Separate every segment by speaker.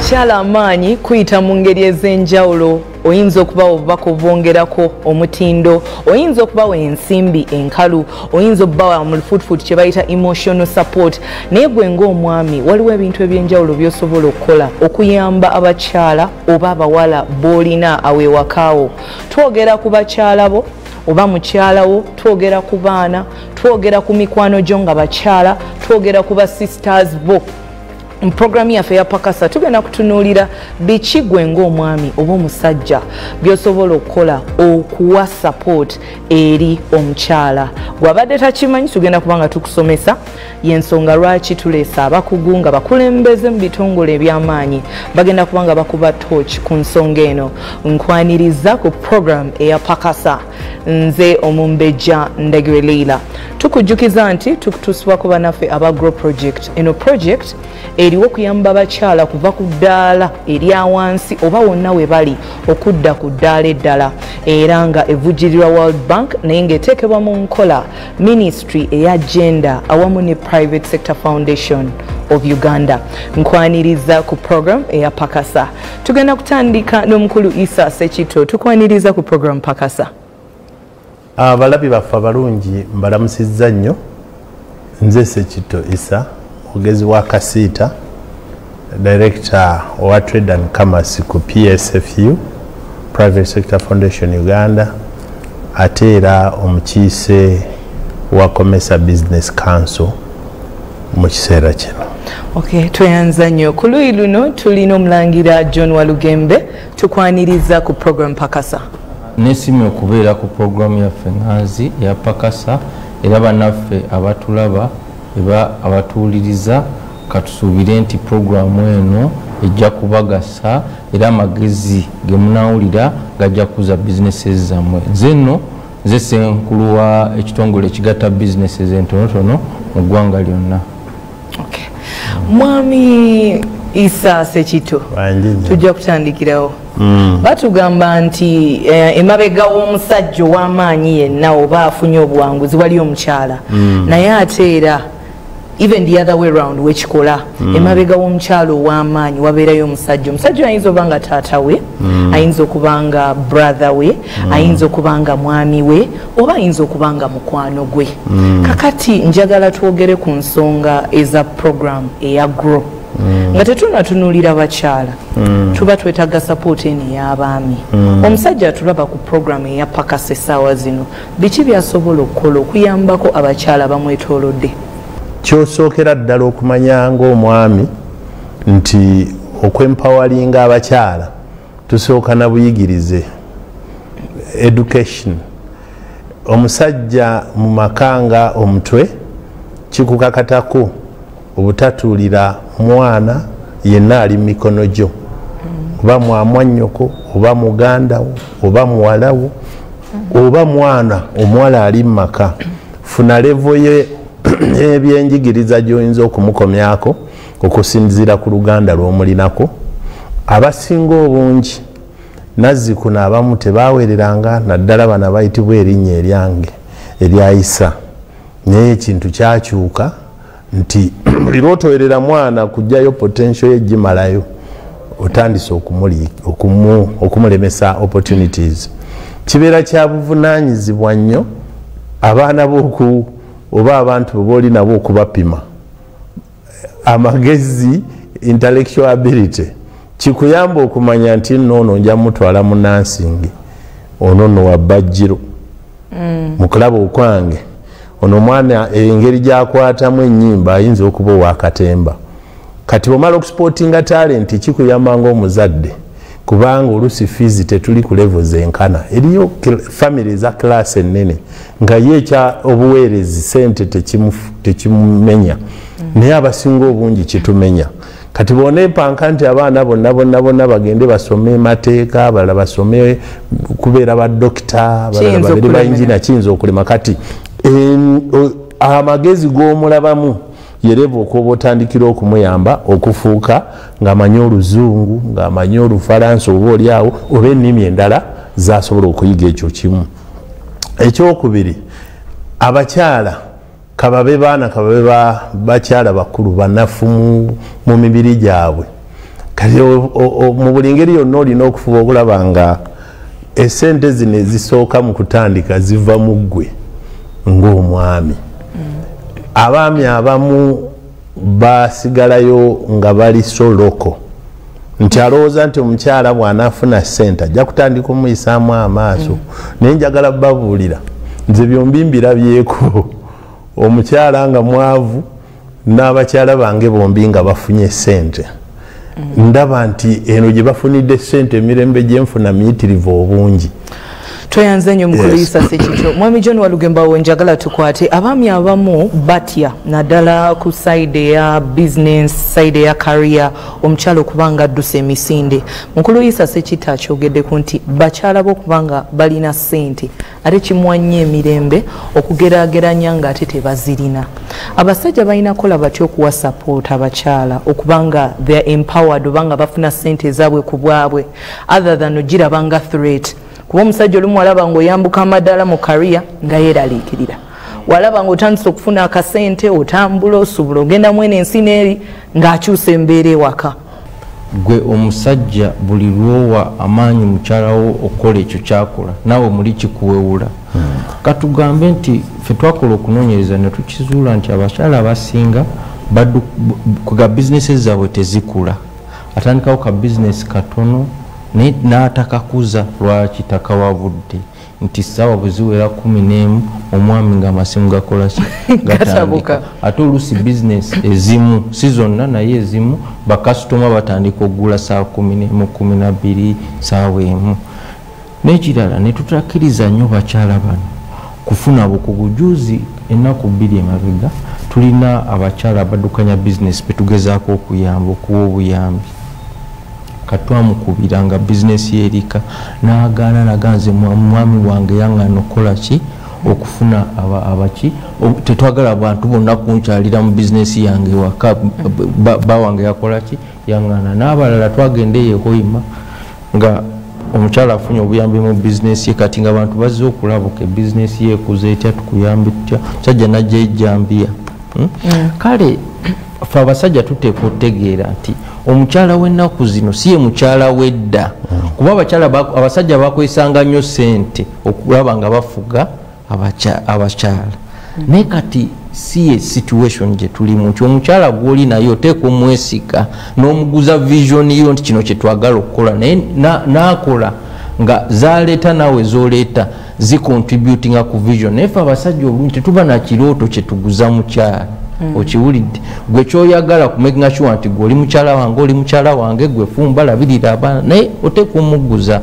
Speaker 1: abakyala amaanyi kuyita mu ngeri ez'enjawulo. Oyinza okubawa obubaka obwongerako omutindo, oyinza okubawa ensimbi enkalu, oyinza okubawa mu lufuutufuutu kye bayita emotional support. Naye gwe ng'omwami waliwo ebintu eby'enjawulo by'osobola okukola okuyamba abakyala oba abawala b'olina aweewakaawo. Twogera ku bakyala bo oba mukyala wo, twogera ku baana, twogera ku mikwano gyo nga bakyala, twogera ku ba sisters bo. Mu programu yaffe ya Pakasa tugenda kutunuulira biki gwe ng'omwami oba omusajja by'osobola okukola okuwa support eri omukyala. Bw'abadde takimanyi tugenda kubanga tukusomesa y'ensonga lwaki tuleesa abakugu nga bakulembeze mu bitongole eby'amaanyi bagenda kubanga bakuba torch ku nsonga eno. Nkwaniriza ku programu eya Pakasa. Nze Omumbejja Ndagire Leila. Tukujjukiza nti tukutuusibwako bannaffe aba Grow Project. Eno project eriwo okuyamba abakyala kuva ku ddaala erya wansi oba wonna we bali okudda ku ddaala eddala, era nga evujjirirwa World Bank naye ng'eteekebwa mu nkola Ministry eya Gender awamu ne Private Sector Foundation of Uganda. Nkwaniriza ku program eya Pakasa. Tugenda kutandika n'omukulu Isa Sekito. Tukwaniriza ku program Pakasa.
Speaker 2: Abalabi baffe abalungi mbalamusizza nnyo. Nze Sekito Isa, mugezi wa Kasiita, Director wa Trade and Commerce ku PSFU, Private Sector Foundation Uganda, ate era omukiise wa Commerce Business Council mu kiseera kino.
Speaker 1: Okay, tweyanza nnyo. Ku luuyi luno tulina omulangira John Walugembe. Tukwaniriza ku program Pakasa.
Speaker 3: Nesimye okubeera ku programu yaffe nganzi ya Pakasa era bannaffe abatulaba eba abatuuliriza katusuubire nti programu eno ejja kubagasa era amagezi ge munaawulira gajja kuza businesses zammwe. Nze nno nze ssenkulu wa ekitongole ekigatta businesses entonotono mu ggwanga lyonna.
Speaker 1: Okay. Mwami Isa Sekito, tujja kutandikirawo. Batugamba nti emabega w'omusajja ow'amaanyi yenna oba afunye obuwanguzi wali omukyala. Naye ate era even the other way round wekikola emabega w'omukyala ow'amaanyi wabeerayo omusajja. Omusajja ayinza okuba nga taata we, ayinza okuba nga brother we, ayinza okuba nga mwami we, oba ayinza okuba nga mukwano gwe. Kakati njagala twogere ku nsonga eza program eya Grow. Nga tetunatunuulira bakyala tuba twetaaga support eno ey'abaami. Omusajja atulaba ku program eya Pakasa essaawa zino biki byasobola okukola okuyambako abakyala bamwetoolodde?
Speaker 2: Kyosookera ddala okumanya ng'omwami nti okwempawalinga abakyala tusooka na buyigirize, education. Omusajja mu makanga omutwe kikukakatako obutatuulira mwana yenna ali mu mikono gyo, oba mwamwannyoko oba muganda wo oba muwala wo oba mwana omuwala ali mu maka. Funa levo ye ebyenjigiriza gy'oyinza okumukomyako okusinziira ku luganda lw'omulinako. Abasinga obungi nazzikuno abamu tebaawereranga, naddala bano bayitibwa erinnya eryange erya Isa. Naye ekintu kyakyuka nti buli lw'otowerera mwana kujjayo potential ye gimalayo, otandise okumulemesa opportunities. Kibeera kya buvunaanyizibwa nnyo abaana b'oku oba abantu booli nabo okubapima amagezi, intellectual ability. Kikuyamba okumanya nti noono nja mutwala mu nansingi, ono nno wa Bajjiro mu kulaba okwange, ono mwana engeri gy'akwatamu ennyimba ayinza okuba owa Katemba. Kati omala okusportinga talent kikuyamba ng'omuzadde, kubanga olusi fees tetuli ku levels enkana. Eriyo family za class ennene nga ye kya obuweerezi sente tekimumenya, naye abasinga obungi kitumenya. Kati boneepanka nti abaana bonna bagende basome mateeka, abalala basome kubeera badokita, abalala babeere bayinjina, kiyinza okulema. Kati amagezi g'omulabamu yereva okuba otandikira okumuyamba okufuuka ng'amanyi Oluzungu, ng'amanyi Olufalansa oba oliawo oba ennimi endala z'asobola okuyiga ekyo kimu. Ekyokubiri, abakyala kababe baana kababe bakyala bakulu banafu mu mibiri gyabwe. kati mu buli ngeri yonna olina okufuba okulaba nga esente zino ezisooka mu kutandika ziva mu ggwe ng'omwami. Abaami abamu basigalayo nga bali soloko nti alowooza nti omukyala bw'anaafuna ssente ajja kutandika omuyisaamu amaaso. Naye njagala babuulira nze byombi mbirabyeko, omukyala nga mwavu n'abakyala bange bombi nga bafunye ssente. Ndaba nti eno gye bafunidde ssente emirembe gyenfuna miyitirivu obungi.
Speaker 1: Toyanze nnyo mukuluyisa sekityo. Mwami John Walugembawo njagala tukwate abaami abamu batya naddala ku side ya business, side ya career, omukyala okubanga adduse emisinde. Mukuluyisa sekityo akyogeddeku nti bakyala b'okubanga balina ssente ate kimwanya emirembe okugeraageranya ng'ate tebazirina. Abasajja balina kola batya okuwa support abakyala okubanga they are empowered obanga bafuna ssente ezaabwe ku bwabwe other than ogirabanga threat. Kuba omusajja olumu walaba ng'oyambuka amadaala mu career nga yeeraliikirira, walaba ng'otandise okufuna akasente otambula osubula ogenda mwene ensi n'eri ng'akyusa embeera ewaka.
Speaker 3: Gwe omusajja buli lwowa amaanyi mukyalawo okukola ekyo kyakola naawe muli kikuwewula. Katugambe nti ffe twakola okunoonyereza ne tukizuula nti abakyala abasinga kuga bizinesi zaabwe tezikula, atandikawo ka bizinesi katono n'atakakuza lwaki takawabudde nti ssaawa bwe ziwera 11 omwami ng'amasimu gakola ki gatandika. Ate oluusi bizinesi ezimu si zonna naye ezimu bakasitoma batandika okugula ssaawa 11 12 ssaawa emu. N'ekirala ne tutakkiriza nnyo bakyala bano kufuna bukugu. Juzi ennaku 2 emabega tulina abakyala abaddukanya bizinesi betugezaako okuyamba okuwa obuyambi. Katwamukubiranga bizinesi yerika n'agaana naganze mwami wange yaŋŋaana okukola ki okufuna abaki tetwagala abantu bonna kunkyalira mu bizinesi yange waka bawange yakola ki yaŋŋaana. N'abalala twagenda eyehoima nga omukyala afunye obuyambi mu bizinesi ye, kati nga abantu bazze okulabuka bizinesi ye ekuze etya tukuyambe tutya, musajja najja ejjambiya. Kale ffe abasajja tuteekwa okutegeera nti omukyala w'ennaku zino si ye mukyala wedda. Kuba abasajja bakwesanga nnyo ssente okulaba nga bafuga abakyala. Naye kati si ye situation gye tulimu nti omukyala gw'oli naye oteekwa omwesiga n'omuguza vision yo nti kino kye twagala okukola, naye n'akola nga zaleeta naawe z'oleeta zicontributinga ku vision. Naye ffe abasajja obulungi tetuba na kirooto kye tuguza mukyala. Okiwulidde gwe kyoyagala kumakinga sure nti gwe oli mukyala wange oli mukyala wange gwe fumba labirira abaana, naye oteekwa omugguza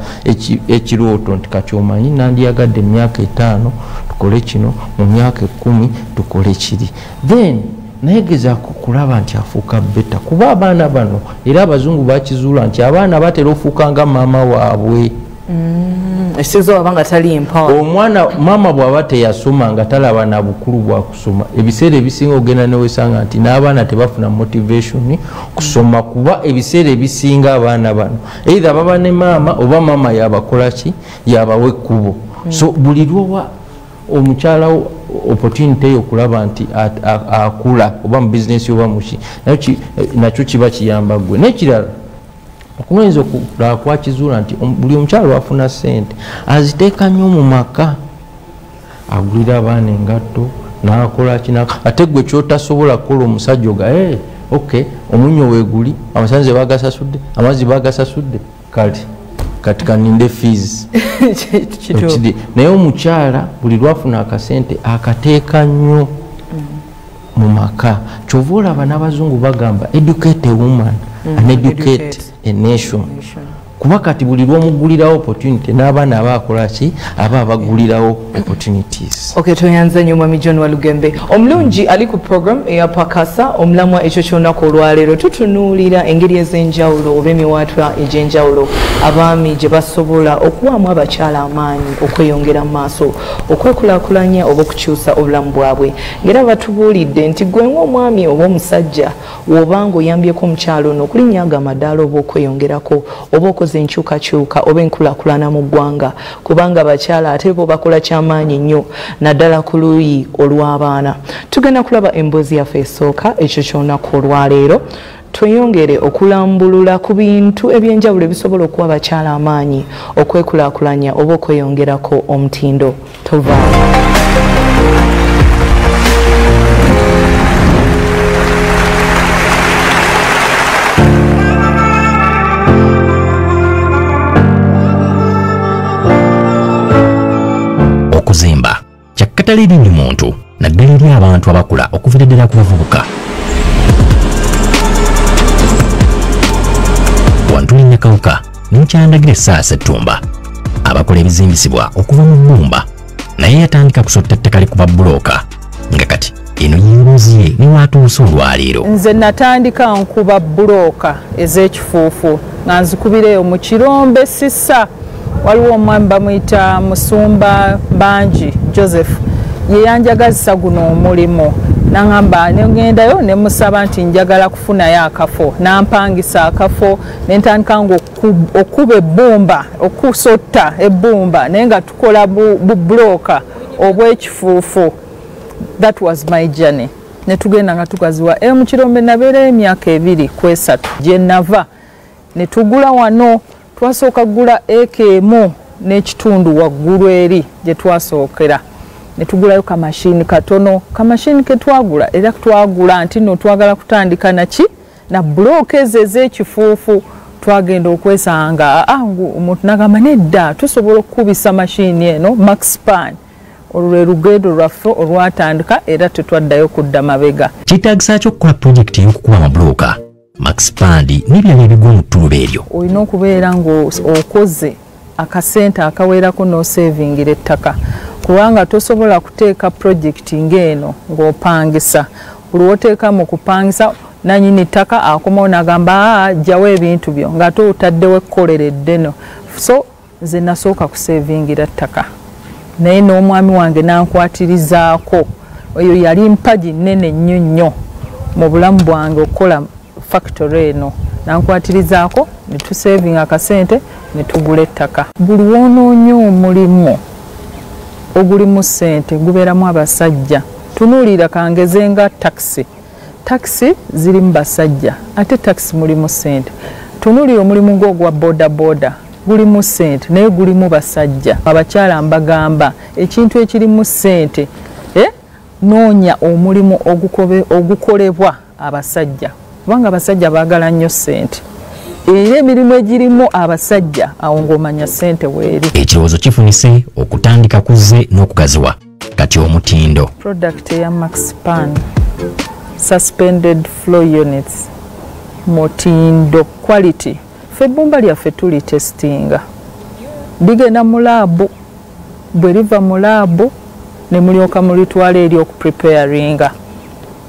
Speaker 3: ekirooto nti kati omanyi nandiyagadde emyaka 5 tukole kino, mu myaka 10 tukole kiri. Then naye gezaako kulaba nti afuuka beta, kuba abaana bano era abazungu bakizuula nti abaana batera ofuuka nga maama waabwe. Omwana maama bw'aba teyasoma nga talaba na bukulu bwa kusoma, ebiseera ebisinga ogenda newesanga nti n'abaana tebafuna motivation kusoma, kuba ebiseera ebisinga abaana bano either baba ne maama oba maama yabakola ki yabawa ekkubo. So buli lwowa omukyala opportunity yokulaba nti akula oba mu bizinesi oba muki nakyo kiba kiyamba gwe. N'ekirala okunoonyeza okulaba kwakizuula nti buli omukyala wafuna ssente aziteeka nnyo mu maka, agulira abaana engatto n'akola kinaka. Ate gwe kyotasobola kukola omusajja oga okay omunyo weeguli, amasanze bagasasudde, amazzi bagasasudde, kati kaninde fees. Naye omukyala buli lwafuna akasente akateeka nnyo mu maka. Kyova olaba n'abazungu bagamba educate a woman and educate a nation. Kuba kati buli lw'omugulirawo opportunity n'abaana abakola ki aba abagulirawo opportunities.
Speaker 1: Okay, toyanze nnyo Mwami John Walugembe. Omulungi ali ku program eya Pakasa omulamwa ekyo ky'olunaku olwaleero tutunuulira engeri ez'enjawulo oba emiwaatwa egy'enjawulo abaami gye basobola okuwaamu abakyala amaanyi okweyongera mu maaso okwekulaakulanya oba okukyusa obulamu bwabwe. Ngera batubuulidde nti gwe ng'omwami oba omusajja w'obanga oyambyeko omukyala ono okulinnyaga amadaala oba okweyongerako oba okoze enkyukakyuka oba enkulaakulana mu ggwanga, kubanga abakyala ate bo bakola kyamaanyi nnyo naddala ku luuyi olw'abaana. Tugenda kulaba emboozi yaffe esooka ekyo ky'olunaku olwaleero tweyongere okulambulula ku bintu ebyenjawulo ebisobola okuwa abakyala amaanyi okwekulaakulanya oba okweyongerako omutindo. Tovaawo.
Speaker 4: Okuzimba kyakatale eri buli muntu naddala eri abantu abakula okuviira ddala ku bavubuka. Wantulinya Kawuka n'enkyandagira essaawa Ssettumba abakola ebizimbisibwa okuva mu bbumba naye yatandika kusotta ttaka likuba bbulooka nga kati eno y'emboozi ye ne waatuusa olwaleero.
Speaker 5: Nze natandika nkuba bbulooka ez'ekifuufu nga nzikubireeyo mu Kirombe Sissa. Waliwo omwami bamuyita Musumba Banji Joseph ye yanjagazisa guno omulimu n'angamba nengendayo ne musaba nti njagala kufunayo akafo nampangisa akafo nentandika nga okuba ebbumba okusotta ebbumba naye nga tukola bubbulooka obw'ekifuufu. That was my journey. Ne tugenda nga tugaziwa mu Kirombe nabeerayo emyaka 2 ku 3 gye nava ne tugula wano. Twasooka kugula eka 1 n'ekitundu waggulu eri gye twasookera ne tugulayo kamashini katono. Kamashini ke twagula era twagula nti no twagala kutandika naki na bulooka ez'ekifuufu. Twagenda okwesanga omuntu n'agamba nedda tusobola okukubisa mashini eno Maxpan. Olwo lugendo lwaffe olwatandika era tetwaddayo kudda mabega.
Speaker 4: Kyetaagisa ki okukola pulojekiti y'okukuba amabulooka Maxpand n'ebirala ebigwa mu ttuluba eryo?
Speaker 5: Olina okubeera ng'okoze akasente akaweerako n'osevingira ettaka kubanga tosobola kuteeka pulojekiti ng'eno ng'opangisa. Buli woteeka mu kupangisa nannyini ttaka akomawo n'agamba jjawo ebintu byo nga tootaddewo ekkoleredde no. So nze nasooka kusevingira ttaka naye n'omwami wange n'ankwatirizaako. Oyo yali mpagi nnene nnyo nnyo mu bulamu bwange okukola factory eno. Nankwatirizaako ne tusevinga akasente ne tugula ettaka. Buli woonoonye omulimu ogulimu ssente gubeeramu abasajja. Tunuulira kangeze nga taxi. Taxi zirimu basajja ate taxi mulimu ssente. Tunuulira omulimu gw'ogwa boda boda gulimu ssente naye gulimu basajja. Abakyala mbagamba ekintu ekirimu ssente noonya omulimu ogukolebwa abasajja kubanga abasajja baagala nnyo ssente era emirimu egirimu abasajja awo ng'omanya ssente weeri.
Speaker 4: Ekirowoozo kifunise okutandika kuzze n'okugaziwa kati omutindo.
Speaker 5: Product eya Maxpan suspended flow units mutindo quality. Ffe ebbumba lyaffe tuli testinga ligenda mu laabu bwe liva mu laabu ne mulyoka mulitwala eri okupreparinga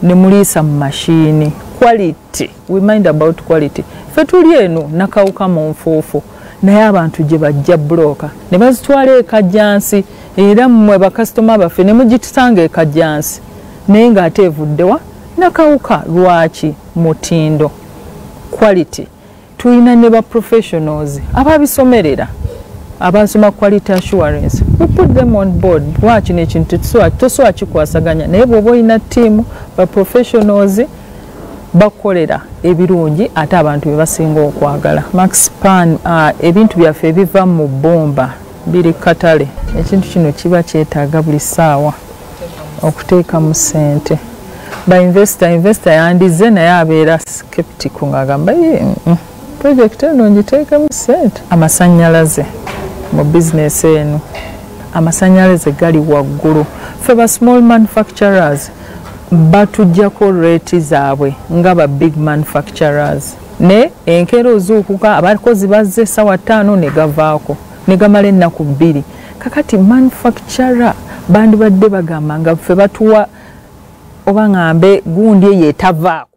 Speaker 5: ne muliisa mu mashini. Quality, we mind about quality. Ffe tuli eno nakawuka mu nfuufu naye abantu gye bajja bulooka ne bazitwala ekajjansi era mmwe bakasitoma baffe ne mugitusanga ekajjansi naye ng'ate evuddewa nakawuka. Lwaki? Mutindo quality. Tulina ne ba professionals ababisomerera abasoma quality assurance. We put them on board. Lwaki n'ekintu tosobola kikwasaganya naye bw'oba olina ttiimu ba professionals bakolera ebirungi ate abantu bye basinga okwagala. Maxpan ebintu byaffe ebiva mu bbumba biri katale. Ekintu kino kiba kyetaaga buli ssaawa okuteeka mu ssente. Investor yandize naye abeera skeptical ng'agamba project eno ngiteeke mu ssente. Amasannyalaze mu bizinesi eno amasannyalaze gali waggulu. Ffe ba small manufacturers batujjako rate zaabwe nga ba big manufacturers ne enkero ozuukuka abakozi bazze ssaawa 5 ne gavaako ne gamala ennaku 2. Kakati manufacturer bandibadde bagamba nga ffe batuwa oba ngambe gundi eyo etavaako.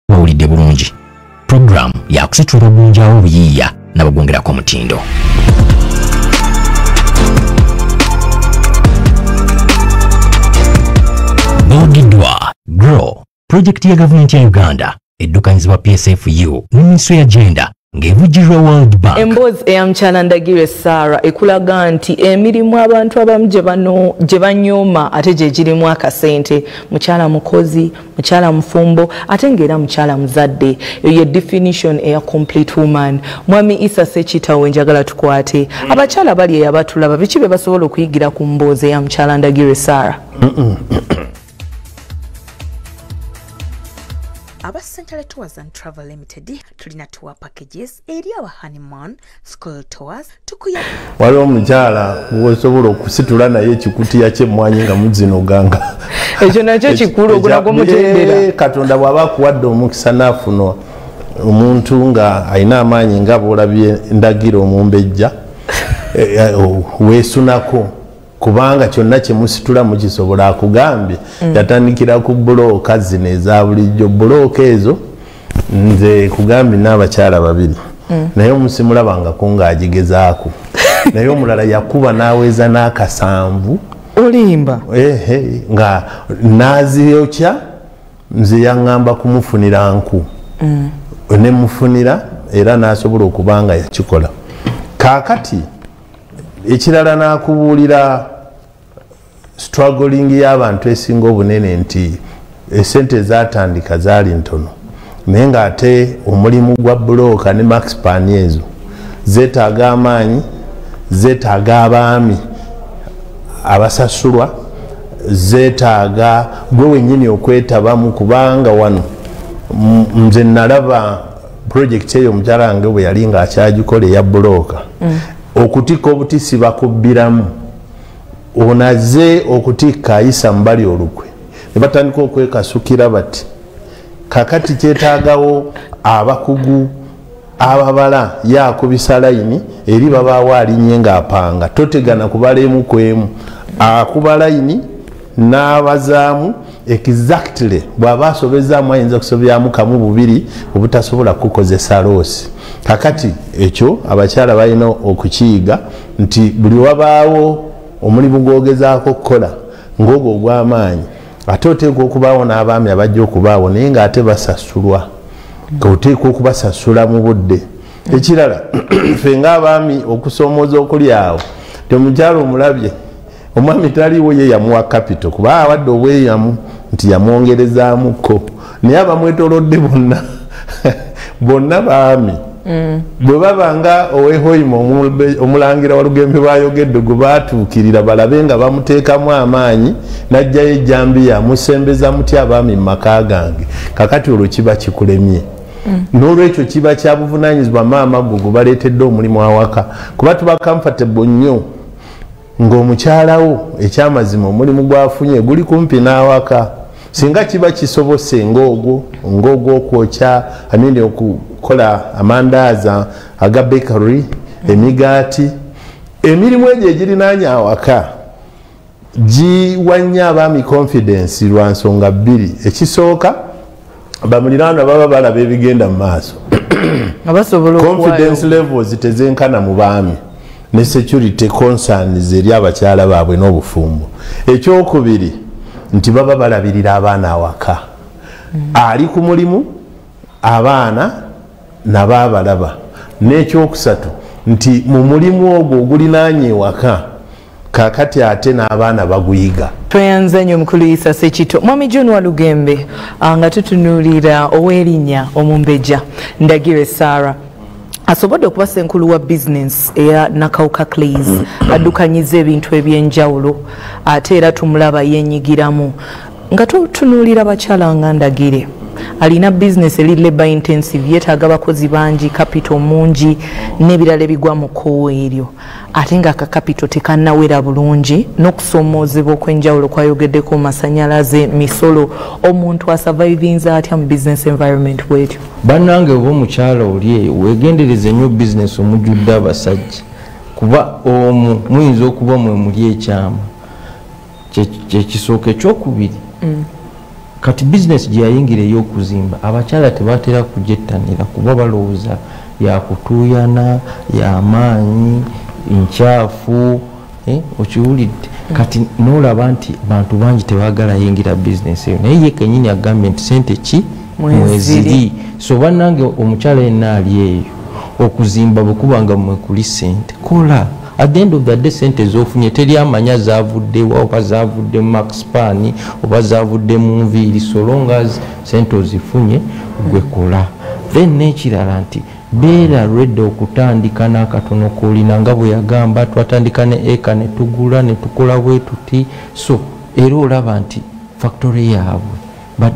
Speaker 4: Wawulidde bulungi program yakusitula obunjawo obuyiiya n'abagwongerako omutindo. Bogiddwa Grow, projekiti ya gavumenti ya Uganda eddukanyizibwa PSFU ne Minisitule ya Gender ng'evujjirwa World Bank.
Speaker 1: Emboozi eyamukyala Ndagire Sarah ekulaga nti emirimu abantu abamu gye banyooma ate gye girimu akasente. Mukyala mukozi, mukyala mufumbo, ate ng'era mukyala muzadde. Eyo ye definition eya complete woman. Mwami Isa Sekitawo njagala tukwate. Abakyala bali eyabatulaba biki bye basobola okuyigira ku mboozi eyamukyala Ndagire Sarah?
Speaker 6: Aba Central Tours and Travel Limited tulina tour packages eri aba honeymoon school tours tukuya
Speaker 2: waliwo omukyala wosobola okusitula naye ekikutiya ky'emmwanyi nga muzinoganga
Speaker 1: ekyo nakyo kikulu ogulago mutendera
Speaker 2: Katonda bw'aba akuwadde omukisa n'afuna omuntu nga alina amaanyi nga bw'olabye Ndagire Omumbejja weesunako kubanga kyonna kyemusitula mukisobola akugambye yatandikira ku bulooka zino eza bulijjo bulooka ezo nze kugambye n'abakyala babiri naye omusimulabangako ng'agigezaako naye omulala yakuba n'aweeza n'akasanvu
Speaker 1: olimba
Speaker 2: nga n'aziyokya nze yaŋŋamba kumufunira nku ne mufunira era n'asobola okuba nga yakikola kaakati ekirala n'akubuulira struggling y'abantu esinga obunene nti esente zatandika zaali ntono naye ng'ate omulimu gwa bulooka ne maxpan ezo zeetaaga amaanyi zeetaaga abaami abasasulwa zeetaaga gwe wennyini okwetabamu kubanga wano nze nalaba projekiti eyo omukyala wange bwe yali ng'akyagikola eya bulooka okutikka obutisi bakubbiramu onaze okutikka ayisa mbali olukwe ne batandika okwekasukira bati kakati kyetaagawo abakugu ababala yakubisa layini eri babaawo alinnye ng'apanga totegana kubala emu ku emu akuba layini n'abazaamu exactly bw'aba asobezaamu ayinza kusobyamu kamu bubiri obutasobola kukozesa loosi kakati ekyo abakyala balina okukiyiga nti buli wabaawo omulimu gwogezaako okukola ng'ogwo ogw'amaanyi ate oteekwa okubaawo n'abaami abajja okubaawo naye ng'ate basasulwa oteekwa okubasasula mu budde ekirala ffe ng'abaami okusoomooza okuli awo ti omukyala omulabye omwami taliiwo ye yamuwa kapito kuba awadde obweyamu nti yamwongerezaamuko naye abamwetolodde bonna baami bwe babanga owehoyima omulangira walugembe bayogedde gwe baatuukirira balabe nga bamuteekamu amaanyi n'ajjayo ejjambiya musembeza muti abaami mu maka gange kakati olwo kiba kikulemye n'olwekyo kiba kya buvunaanyizibwa maama gwe gwe baleetedde omulimu awaka kuba tuba comfortable nnyo ng'omukyalawo ekyamazima omulimu gwafunye guli kumpi n'awaka singa kiba kisobose ng'ogwo okwokya amini okukola amandaaza aga bakery emigaati emirimu egyo egirinaanya awaka giwanya abaami confidence lwa nsonga bbiri ekisooka bamuliraanwa baba balaba ebigenda mu maaso confidence levels tezenkana mu baami ne security concerns eri abakyala baabwe n'obufumbo ekyokubiri nti baba balabirira abaana awaka ali ku mulimu abaana nabaabalaba n'ekyokusatu nti mu mulimu ogwo ogulinaanye ewaka kakati ate n'abaana baguyiga
Speaker 1: tweyanza nnyo omukulu Isa Sekito mwami John Walugembe nga tutunuulira ow'erinnya Omumbejja Ndagire Sarah asobodde okuba ssenkulu wa bizinesi eya Nakawuka Clays addukanyiza ebintu ebyenjawulo ate era tumulaba yenyigiramu nga tutunuulira abakyala nga Ndagire alina bizinesi eri labor intensive yeetaaga abakozi bangi capital mungi n'ebirala ebigwa mu kkowa eryo ate nga akakapito tekannawera bulungi n'okusoomoozebwa okw'enjawulo kwayogeddeko mu masanyalaze misolo omuntu asurvivinza atya mu business environment bwetyo
Speaker 3: bannange oba omukyala oli eyo weegendereze nnyo bizinesi omujjudde abasajja kuba omu muyinza okuba mwe muli ekyama kyekisooka ekyokubiri kati bizinesi gye yayingira ey'okuzimba abakyala tebatera kugyettanira kuba balowooza yakutuuyana y'amaanyi nkyafu okiwulidde kati n'olaba nti bantu bangi tebaagala yingira bizinesi eyo naye ye kenyini agambye nti sente ki mweziri so bannange omukyala yenna ali eyo okuzimba bwekubanga mwekuli sente kola. At the end of the day sente zofunye teri amanya zavuddewa oba zavudde mu Maxpan oba zavudde mu nviiri so long as sente ozifunye gwekola. Then nekirala nti beera ready okutandika n'akatono koolina nga bwe yagamba twatandika ne eka ne tugula ne tukola bwe tuti so era olaba nti factory yaabwe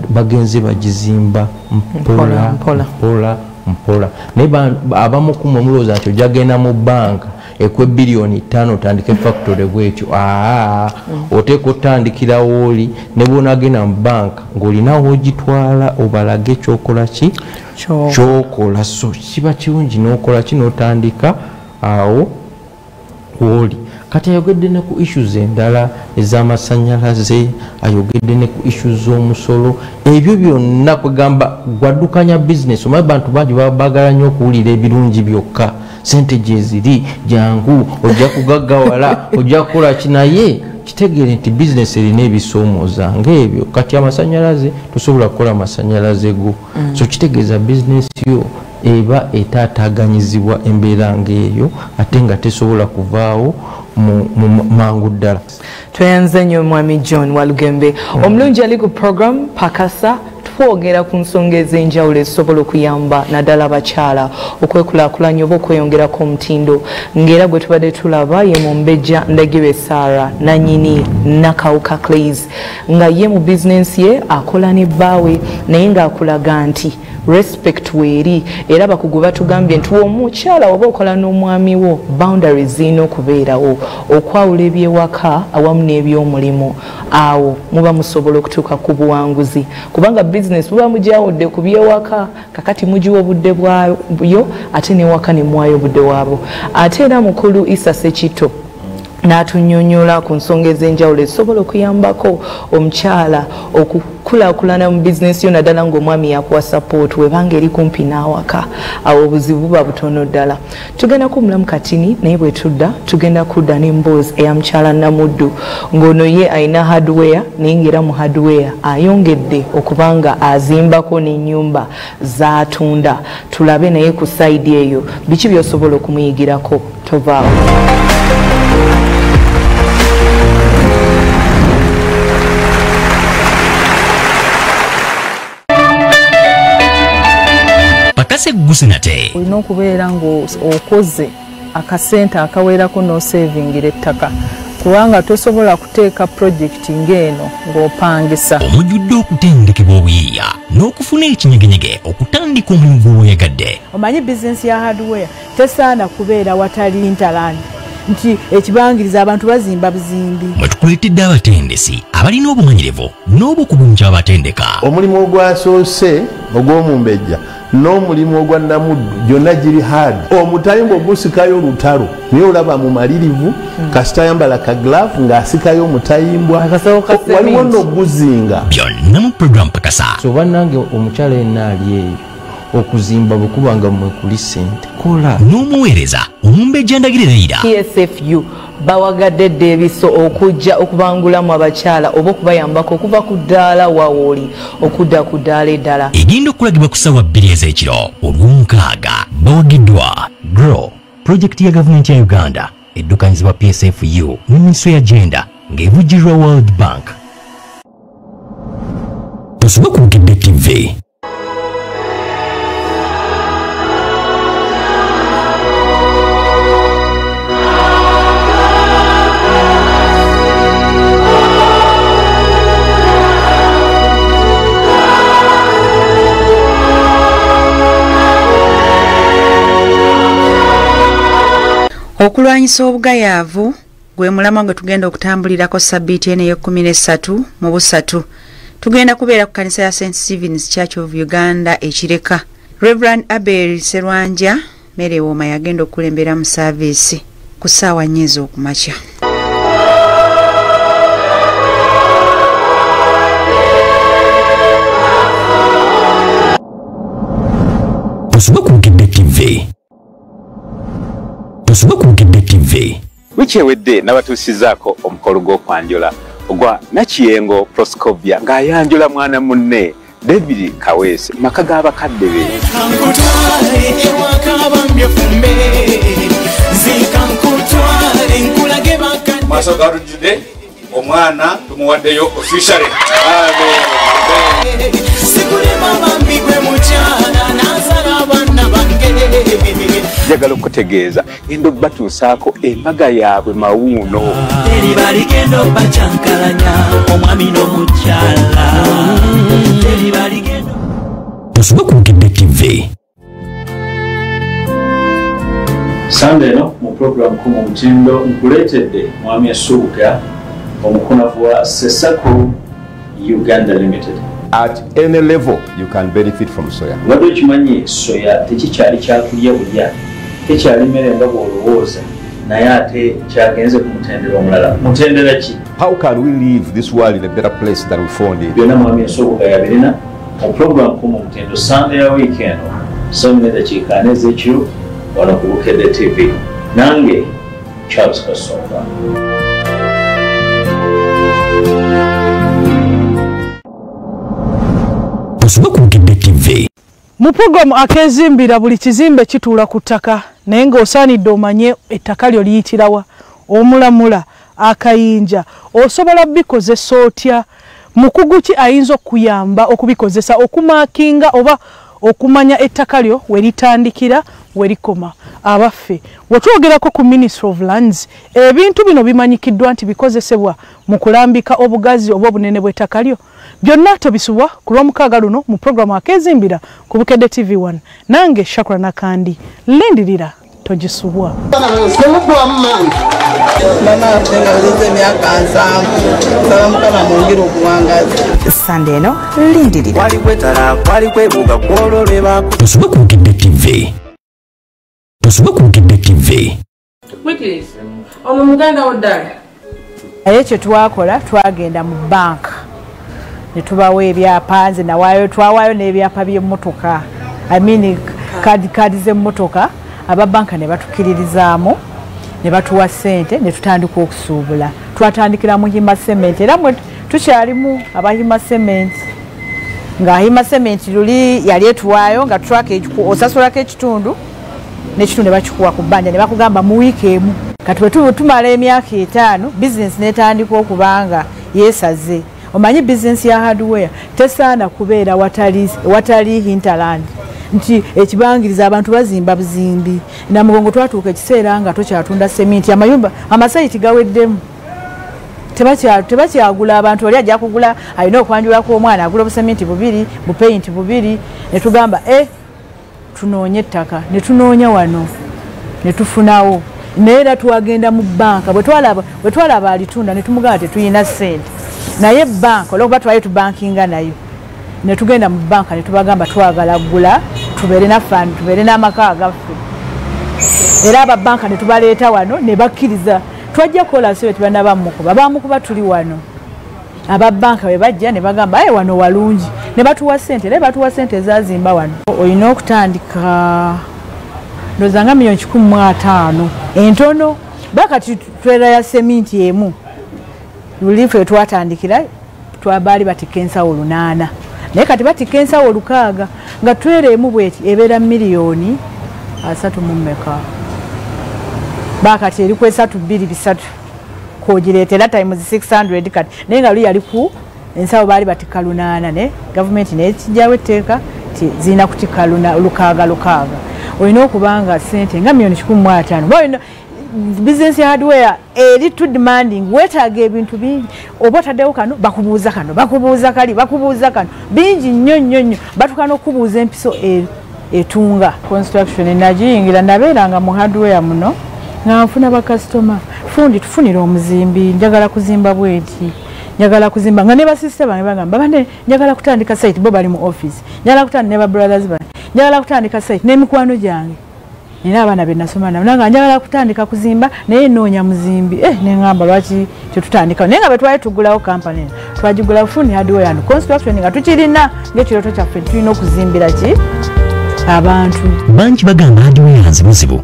Speaker 3: bagenze bagizimba mpola naye abamu kumwe mulowooza nti ojagenda mu banka ekwe bilioni 5 otandike factory bwetyo oteeka otandikira wooli ne bw'onagenda mu banka ng'olinawo ogitwala obalage kyokola ki kyokola so kiba kirungi n'okola ki n'otandika awo wooli. Kati ayogedde ne ku issues endala ez'amasannyalaze, ayogedde ne ku issues z'omusolo, ebyo byonna kwegamba gwaddukanya bizinesi. Omanyi bantu bangi bagala nnyo okuwulira ebirungi byokka, sente gye ziri jangu ojja kugaggawala ojja kukola ki, naye kitegeere nti bizinesi erina ebisoomooza ng'ebyo. Kati amasannyalaze tosobola kukola amasannyalaze go, so kitegeeza bizinesi yo eba etaataaganyizibwa embeera ng'eyo ate nga tesobola kuvaawo mangu ddala.
Speaker 1: Tweyanze nnyo Mwami John Walugembe. Omulungi ali ku program Pakasa twogera ku nsonga ez'enjawulo ezisobola okuyamba naddala abakyala okwekulaakulanya oba okweyongerako omutindo, ng'era gwe tubadde tulaba ye Mumbejja Ndagirwe Sarah nannyini Nakawuka Clays, nga ye mu bizinensi ye akola ne bbaawe naye ng'akulaga nti respect weeri, era bakugu batugambye nti omukyala oba okola n'omwami wo boundaries zirina okubeerawo, okwawula ebyewaka awamu n'ebyomulimu. Awo muba musobola okutuuka ku buwanguzi, kubanga business muba mujawudde ku byewaka kakati mugiwa obudde bwayo ate newaka ne mwayo obudde waabo. Ate era mukulu Isa Sekito n'atunnyonnyola ku nsonga ez'enjawulo ezisobola okuyambako omukyala okukulaakulana mu bizinesi yo naddala ng'omwami yakuwa support webanga eri kumpi n'awaka. Awo obuzibu buba butono ddala. Tugenda kumulamu katini naye bwe tudda tugenda kudda n'emboozi eya mukyala Namuddu, ng'ono ye alina hardware naye ng'era mu hardware ayongedde okubanga azimbako n'ennyumba z'atunda. Tulabe naye ku sayidi eyo biki by'osobola okumuyigirako. Tovaawo.
Speaker 4: Pakase gusinate.
Speaker 5: Olina okubeera ng'okoze akasente akaweerako n'osevingira ettaka, kubanga tosobola kuteeka projekiti ng'eno ng'opangisa.
Speaker 4: Omujjudde okutendekebwa obuyiiya n'okufuna ekinyegenyege okutandika omulimu gw'oyagadde.
Speaker 7: Omanyi bizinesi ya hardware tesaana kubeera watali interland, nti ekibangiriza abantu bazimba buzimbi.
Speaker 4: Mwe tukuleetedde abatendesi abalina obumanyirivu n'obukugu mu kyabatendeka.
Speaker 2: Omulimu ogwasoose ogw'omumbejja n'omulimu ogwa Namuddu gyonna giri hard. Omutayimba ogusikayo olutalo naye olaba mumalirivu, kasita ayambala ka glove ng'asikayo omutayimbwa, waliwo n'oguzinga.
Speaker 4: Byonna mu program Pakasa.
Speaker 3: So bannange omukyala yenna ali eyo okuzimba bwekubanga mwekuli sente kola.
Speaker 4: N'omuweereza Omumbejja Ndagirwe
Speaker 1: PSFU bawagadde Deviso okujja okubangulamu abakyala oba okubayambako okuva ku ddaala wawooli okudda ku ddaala eddala.
Speaker 4: Egenda okulagibwa ku ssaawa 2 ez'ekiro olw'omukaaga. Bawagiddwa GROW, pulojekiti ya gavumenti ya Uganda eddukanyizibwa PSFU ne Minisitule ya Genda ng'evujjirwa World Bank. Tosubwa ku Bukedde TV.
Speaker 6: Okulwanyisa obugayaavu gwe mulama gwe tugenda okutambulirako sabbiiti eno ey'ekumi mu busatu. Tugenda kubeera ku kkanisa ya St. Stephen's Church of Uganda ekireka. Reverend Abel Serwanja Mere Wooma yagenda okukulembera mu saaviisi ku ssaawa 4 ez'okumakya.
Speaker 4: Tosubwa ku Bukedde TV. Tosubwa ku Bukedde TV.
Speaker 8: Wikyewedde n'abatuusizaako omukolo gw'okwanjula ogwa Nakiyengo Proscovia ng'ayanjula mwana munne David Kawese maka g'abakadde be. Maaso galujjudde omwana tumuwaddeyo officially. Amen. Njagala okutegeeza endo batuusaako embaga yaabwe mawuuno.
Speaker 4: Tusuba ku Bukedde TV.
Speaker 9: Sunday no mu program ko mu mutindo nkuleetedde mwami Asubuga omukunavu wa Sesako Uganda Limited.
Speaker 8: At any level you can benefit from soya.
Speaker 9: Wadde kimanyi soya tekikyali kyakulya bulya, tekyali mmere nga bw'olowooza, naye ate kyagenze ku mutendera omulala. Mutendera ki?
Speaker 8: How can we leave this world in a better place than we found it?
Speaker 9: Byonna mwami Asubuga yabirina mu program ko mu mutindo Sunday ya weekend so dakiika 4 ez'ekiro wano ku Bukedde TV. Nange Charles Kasonga.
Speaker 4: Tusuba ku Bukedde TV.
Speaker 5: Mu programu akezimbira buli kizimbe kituula ku ttaka naye ng'osaanidde omanye ettaka lyo liyitirawa, omulamula, akayinja, osobola bikozesa otya, mukugu ki ayinza okuyamba okubikozesa okumakinga oba okumanya ettaka lyo we litandikira we likoma. Abaffe wetwogerako ku Ministry of Lands ebintu bino bimanyikiddwa nti bikozesebwa mu kulambika obugazi oba obunene bw'ettaka lyo. Byonna tobisubwa ku Lwomukaaga luno mu programu akezimbira ku Bukedde TV1. Nange Shakura Nakandi lindirira togisubwa.
Speaker 6: Sunday no lindirira.
Speaker 4: Tusuba ku Bukedde TV. Tusuba ku Bukedde TV.
Speaker 10: Wikis, omuganda oddala.
Speaker 7: Ekyo twakola twagenda mu bank. Ne tubawa ebyapa, nze nawaayo twawaayo n'ebyapa by'emmotoka. I mean kadi z'emmotoka, ababanka ne batukiririzaamu ne batuwa ssente ne tutandika okusuubula. Twatandikira mu Hima Cement era mwe tukyalimu abahima Cement. Nga Hima Cement luli yali etuwaayo nga truck osasulako ekitundu n'ekitundu ne bakikuwa ku bbanja ne bakugamba mu wiiki emu. Kati bwe tumala emyaka 5 business n'etandika okubanga yeesaze. Omanyi business ya hardware tesaana kubeera watali hinterland nti ekibangiriza abantu bazimba buzimbi. Namugongo twatuuka ekiseera nga tokyatunda sementi, amayumba amasayiti gaweddemu, tebakyagula abantu oli ajja kugula alina okwanjulako omwana agula obusementi bubiri bupeyinti bubiri. Ne tugamba tunoonye ettaka, ne tunoonya wano ne tufunawo. Neera twagenda mu banka bwe twalaba alitunda ne tumugamba tetuyina ssente, naye banka olwokuba twali tubankinga nayo. Ne tugenda mu banka ne tubagamba twagala gula tubeere na fund, tubeere n'amaka agaffe. Era ababanka ne tubaleeta wano ne bakkiriza twajja kukola siwe tibana bamukuba tuli wano. Ababanka bwe bajja ne bagamba wano walungi ne batuwa ssente, era batuwa ssente ezazimba wano. Olina okutandika ndozanga $150,000 entono bakati twera ya sementi emu. Lulife twatandikira twabali batika ensawo 8 naye kati batika ensawo 6 nga twere emu bweti ebeera $3 mmeka. Bakati eri ku 3 kogireetera times 600 kati naye nga luli yali ku ensawo baali batika 8 ne gavumenti n'ekijjawo etteeka zina kutika 6. Olina okubanga ssente nga $150,000. Business ya hardware eri too demanding, wetaaga ebintu bingi. Oba otaddewo kano bakubuuza kano, bakubuuza kali, bakubuuza kano bingi nnyo batukana okubuuza empiso etunga. Construction najiyingira nabeeranga mu hardware muno nga nfuna bakasitoma fundi tufunira omuzimbi, njagala kuzimba bweti, njagala kuzimba nga ne basisita bange bagamba bane njagala kutandika site bo bali mu office, njagala kutandika ne ba brothers bange, njagala kutandika site n'emikwano gyange. Nina abaana be nasoma nabo nanga njagala kutandika kuzimba naye noonya muzimbi. Ne ngamba lwaki tetutandika naye nga bwe twali tugulawo company twagigula fundi hardware and construction nga tukirina ng'ekirooto kyaffe tulina okuzimbira ki abantu.
Speaker 4: Banki bagamba hardware nzibuzibu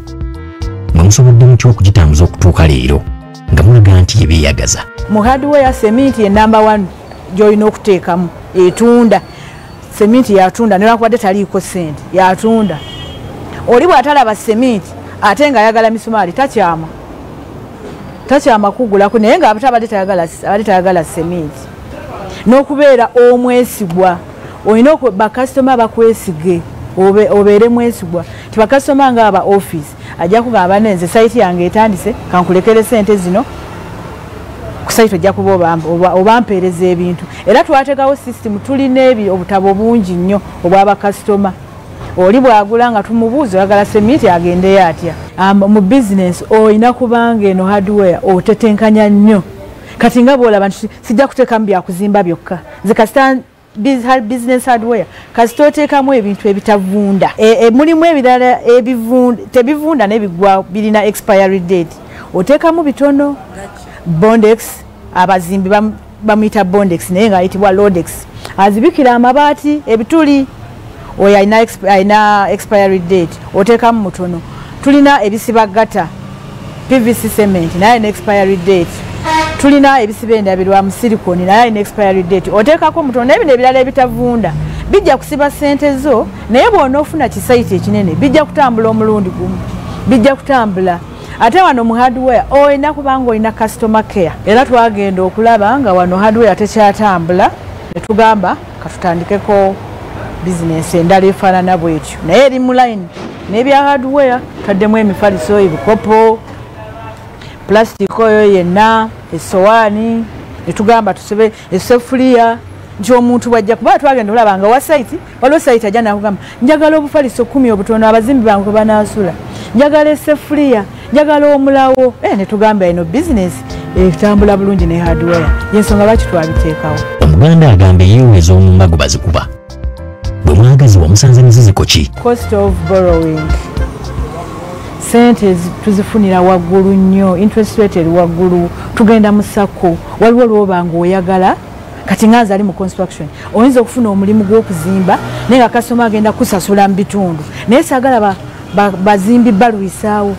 Speaker 4: nga musobodde mutya okugitambuza okutuuka leero nga mulaga nti yebeeyagaza.
Speaker 7: Mu hardware sementi ye number 1 gy'olina okuteekamu etunda seminti yatunda newakubadde taliiko sente yatunda oli bw'atalaba seminti ate nga ayagala misumaali takyama kugulako naye nga abadde tayagala seminti n'okubeera omwesigwa olina bakasitoma bakwesige obeere mwesigwa ti bakasitoma nga aba office ajja kugamba nenze sayiti yange etandise kankulekere sente zino ku sayiti ojja kuba obampeereza ebintu era twateekawo system tulina obutabo bungi nnyo obw'abakasitoma oli bwagula nga tumubuuza oyagala seminti agendeyo atya mu bizinesi olina kubanga eno hardware otetenkanya nnyo kati nga bwolaba nti sijja kuteekamu byakuzimba byokka nze kasita business hardware kasita oteekamu ebintu ebitavunda mulimu ebirala tebivunda nebigwa birina expiry date oteekamu bitono bondex abazimbi bamuyita bondex naye nga ayitibwa lodex azibikira amabaati ebituli oyo alina expiry date oteekamu mutono tulina ebisibagata pvc cement naye alina expiry date tulina ebisiba endabirwa mu silicone naye alina expiry date oteekako mutono n'ebino ebirala ebitavunda bijja kusiba sente zo naye bw'onoofuna kisayiti ekinene bijja kutambula omulundi gumu bijja kutambula ate wano mu hardware olina kubanga olina customer care era twagenda okulaba nga wano hardware tekyatambula ne tugamba katutandikeko bizinesi endala efaanana bwetyo naye eri mu line n'ebya hardware taddemu emifaliso ebikopo plastic oyo yenna esowaani netugamba tusibe esefuriya nti omuntu bwajja kuba twagenda olaba nga wasaiti waliwo saiti ajja nakugamba njagala obufaliso 10 obutono abazimbi bange kwe banaasula njagala esefuriya njagala omulawo netugamba eno bizinesi etambula bulungi ne hardware yensonga lwaki twabiteekawo.
Speaker 4: Omuganda agamba eyeewo ez'omumbago bazikuba bwe mwagazi wamusanze miziziko ki?
Speaker 7: Cost of borrowing sente tuzifunira waggulu nnyo interest rate eri waggulu tugenda mu sako waliwo lwobanga oyagala kati nga nzali mu construction oyinza okufuna omulimu gw'okuzimba naye nga kasoma agenda kusasula mu bitundu naye saagala bazimbi balwisaawo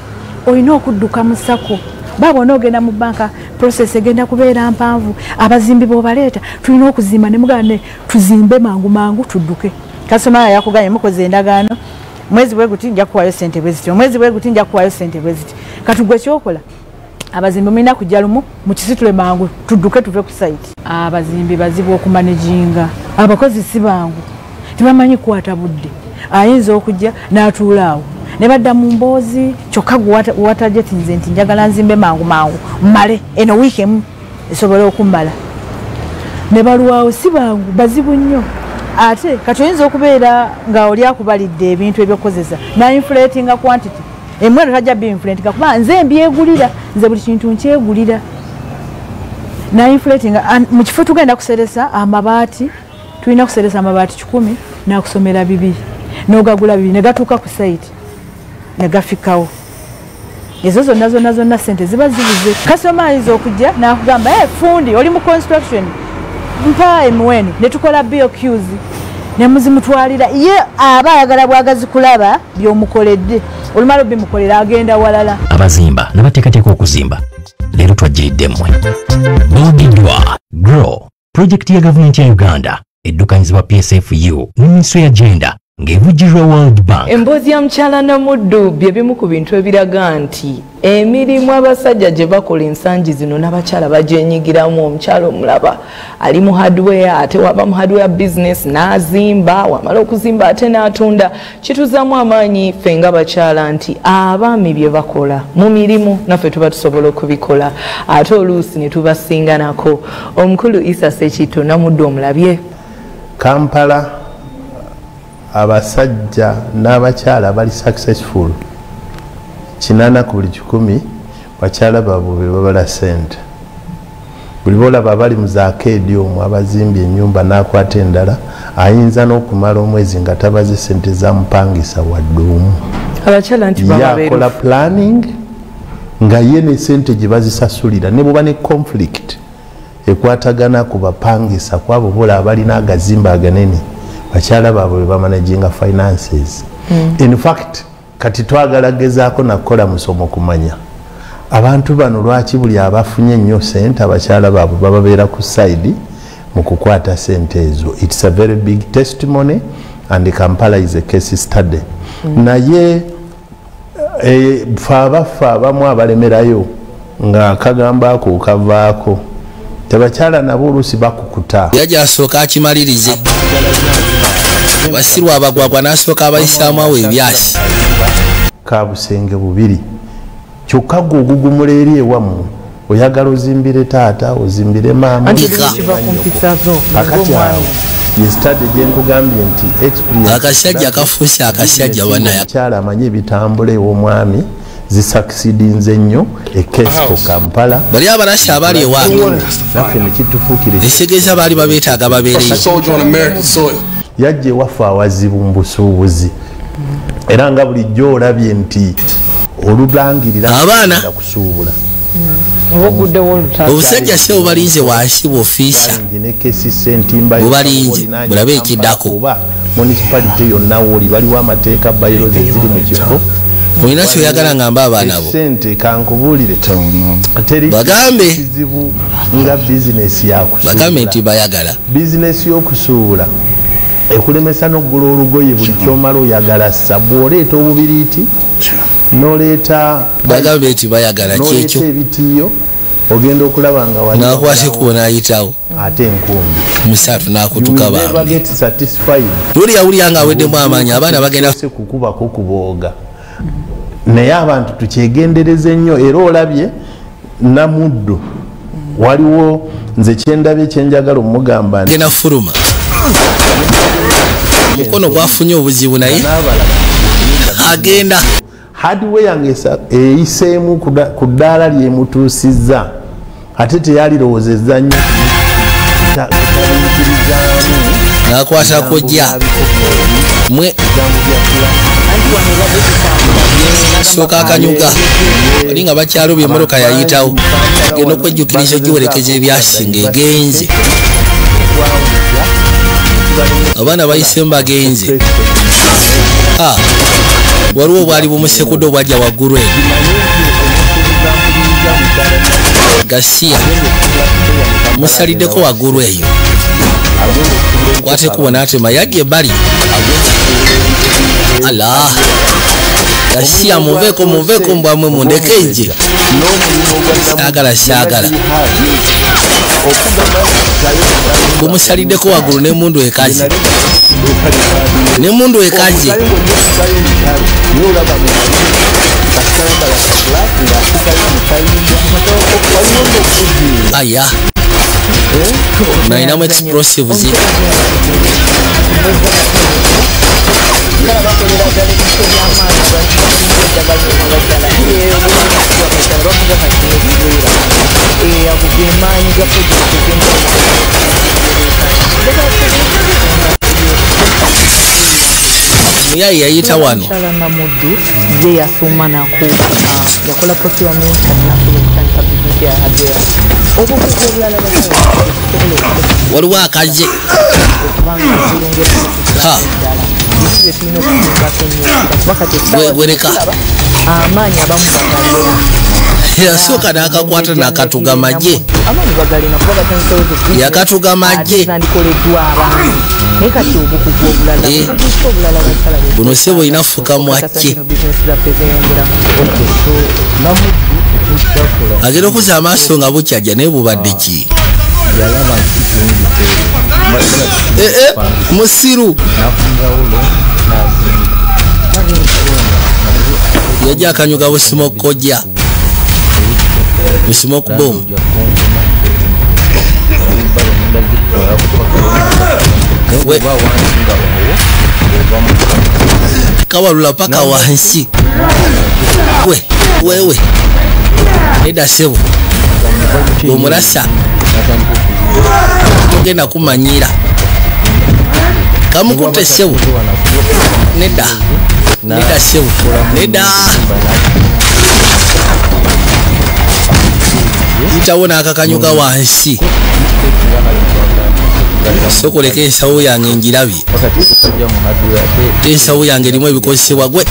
Speaker 7: olina okudduka mu sako baba onoogenda mu banka process egenda kubeera mpanvu abazimbi bw'obaleeta tulina okuzimba ne mugane tuzimbe mangu mangu tudduke kasoma yakuganye mukoze endagaano mwezi bwe guti nja kuwayo sente bweziti omwezi bwe guti nja kuwayo sente bweziti katugwe kyokola abazimbi mulina kujja lumu mu kisitule mangu tudduke tuve ku site abazimbi bazibu okumanaginga abakozi si bangu tebamanyi kukwata budde ayinza okujja n'atuulaawo ne badda mu mboozi kyokka watajeti nze nti njagala nzimbe mangu mangu mmale eno wiiki emu esobole okummala ne balwawo si bangu bazibu nnyo ate kati oyinza okubeera nga oli akubalidde ebintu ebyokukozesa na inflatinga quantity emwero tajja binflatinga kuba nze mbyegulira nze buli kintu nkyegulira na inflatinga mu kifo tugenda kuseresa amabaati tulina kuseresa amabaati 10 nakusomera 2 n'ogagula 2 ne gatuuka ku site ne gafikawo ezo zonna sente ziba zibuze kasoma ayinza okujja n'akugamba fundi oli mu construction mpa emweni ne tukola BOQs ne muzimutwalira ye aba ayagala bwagazi kulaba by'omukoledde olumalo bimukolera agenda walala.
Speaker 4: Abazimba n'abateekateeka okuzimba leero twajjiridde mmwe Bogidwa Grow projekiti ya gavumenti ya Uganda eddukanyizibwa PSFU ne Minisitule ya Gender ng'evujjirwa World Bank.
Speaker 1: Emboozi ya mukyala Namuddu bye bimu ku bintu ebiraga nti emirimu abasajja gye bakola ensangi zino n'abakyala bagyenyigiramu. Omukyala omulaba ali mu hardware ate waba mu hardware business n'azimba wamala okuzimba ate n'atunda kituzaamu amaanyi ffe nga bakyala nti abaami bye bakola mu mirimu naffe tuba tusobola okubikola ate oluusi ne tubasinganako. Omukulu Isa Sekito Namuddu omulabye
Speaker 2: Kampala abasajja n'abakyala bali successful 80 ku buli 100 bakyala baabwe be babala sente. Buli bolaba bali mu zakeedi omwo abazimbye ennyumba n'akwata endala ayinza n'okumala omwezi nga tabaze sente zamupangisa wadde omu.
Speaker 1: Abakyala nti
Speaker 2: yakola planning nga ye ne sente gye bazisasulira ne buba ne conflict ekwatagana ku bapangisa kwabo bola abalina agazimba aganene bakyala baabwe bamanaginga finances. In fact kati twagala gezaako nakola musomo kumanya abantu bano lwaki buli abafunye nnyo sente abakyala baabwe bababeera ku side mu kukwata sente ezo. It's a very big testimony and Kampala is a case study. Naye fa abamu abalemerayo nga kagamba ako okavaako tebakyala nabo oluusi bakukuta
Speaker 11: yaja asooka akimalirize basirwa abagwagwa n'asooka abayisaamu awo ebyasi
Speaker 2: kabusenge bubiri kyokka gwe ogugumula eri ewammwe oyagala ozimbire taata ozimbire maama akati awo yestade gyenkugambye nti experience
Speaker 11: akasajja kafuuse akasajja banaya
Speaker 2: kyala amanyi ebitambula ew'omwami zisaksidinze nnyo ekesiko Kampala
Speaker 11: bali abalasi abali ewaabwe
Speaker 2: naffe nekitufuukire
Speaker 11: ekitegeeza baali babeetaaga babeereyo
Speaker 2: yajja ewaffe awazibu mu busuubuzi era nga bulijjo olabye nti olulangirira
Speaker 11: abaana
Speaker 2: kusuubula
Speaker 11: obusajja se bubalinze wansi bw'ofiisa bubalinze bulabe ekiddako
Speaker 2: municipality yonna wooli baliwo amateeka bayirozi eziri mu kifo
Speaker 11: olina kyoyagala ngamba abaana bo
Speaker 2: sente kankubuulire
Speaker 11: bagambe
Speaker 2: kizibu nga bizinesi yakusuubula
Speaker 11: bagambe nti bayagala
Speaker 2: bizinesi y'okusuubula ekulemesa n'oggula olugoye buli kyomala oyagala ssa bw'oleeta obubiriiti n'oleeta
Speaker 11: bagambe nti bayagala kyekyo
Speaker 2: ebitiyo ogenda okulaba nga
Speaker 11: nakwase kuona ayitawo
Speaker 2: ate enkumbi
Speaker 11: musatu nakutuka bambi tuli yawulira nga aweddemu amaanyi abaana bagenda
Speaker 2: kukubako kubooga naye abantu tukyegendereze nnyo era olabye namuddo waliwo nze kyendabye kyenjagala omugamba
Speaker 11: genda fuluma mukono gwafunye obuzibu naye agenda
Speaker 2: hardware yange eyiseemu ku ddaala lyemutuusizza ate teyalirowoozezza nnyo
Speaker 11: nakwata kujja mwe sooka akanyuga oli nga bakyalobye emmotoka yayitawo genda okwejjukiriza ogiwerekeza ebyasinga egenze abaana bayisemu bagenze waliwo obwali bumusekudde obwajja waggulu eyo gasiya musaliddeko waggulu eyo kwate kubona atema yagge ebbali ala gasiya muveeko mbwamwe mundeke nje saagala bumusalideko waggulu n'emundu ekaze aya nainamu explosives muyayi yayita wano
Speaker 1: namuddu ye yasoma nako yakola procurement nasobola okutandika bizinesi ya hardware obukugu obulala
Speaker 11: waliwo akaje wereka
Speaker 1: amaanyi abamu bagalina
Speaker 11: yasooka n'akakwata n'akatuga magye
Speaker 1: amaanyi bagalina kuba batansobola
Speaker 11: yakatuga magye
Speaker 1: zandikoleddwa abantu naye kati obukugu obulala
Speaker 11: buno sebo inafuka mwaki agenda okuza amaaso nga bukyajja naye bubadde ki musiru yajja akanyuga busimokojja busimoke boom kawalula paka wansi wewe eda sebo omulasa togenda kumanyira kamukutte sebo neda sebo neda itawona akakanyuga wansi sokoleka ensawo yange njirabye ensawo yange erimu ebikozesebwa gwe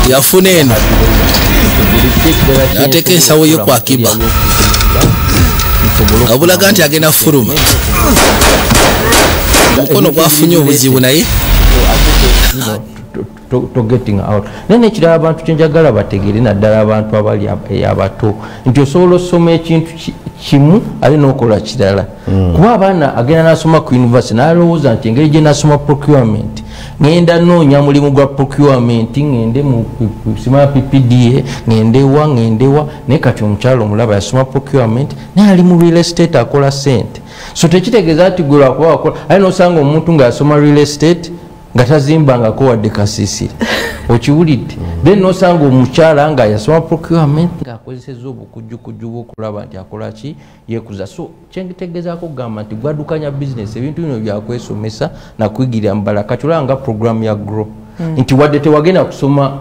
Speaker 11: yafuna eno n'ateeka ensawo yo kwa Akiba abulaga nti agenda fuluma omukono gwafunye obuzibu naye
Speaker 3: to getting out. Nene kiraba abantu kyenjagala bategere naddala abantu abali abato nti osobola osoma ekintu kimu ali n'okola kirala kuba abaana agenda n'asoma ku university n'alowooza nti engeri gye nasoma procurement ngenda noonya mulimu gwa procurement ngende mu sima PPDA ngendewa naye kati omukyalo omulaba yasoma procurement naye ali mu real estate akola sente so tekitegeeza nti gwe lwakuba wakola ali n'osanga omuntu nga yasoma real estate nga tazimbangako wadde kasisira okiwulidde then nosanga omukyala nga yasoma procurement ng'akozeseza obukujjukujju bw'okulaba nti akola ki yeekuza so kyentegezaako kugamba nti gwaddukanya bizinesi ebintu bino byakwesomesa nakuyigirira mbala kati olaba nga programu ya grow nti wadde tewagenda kusoma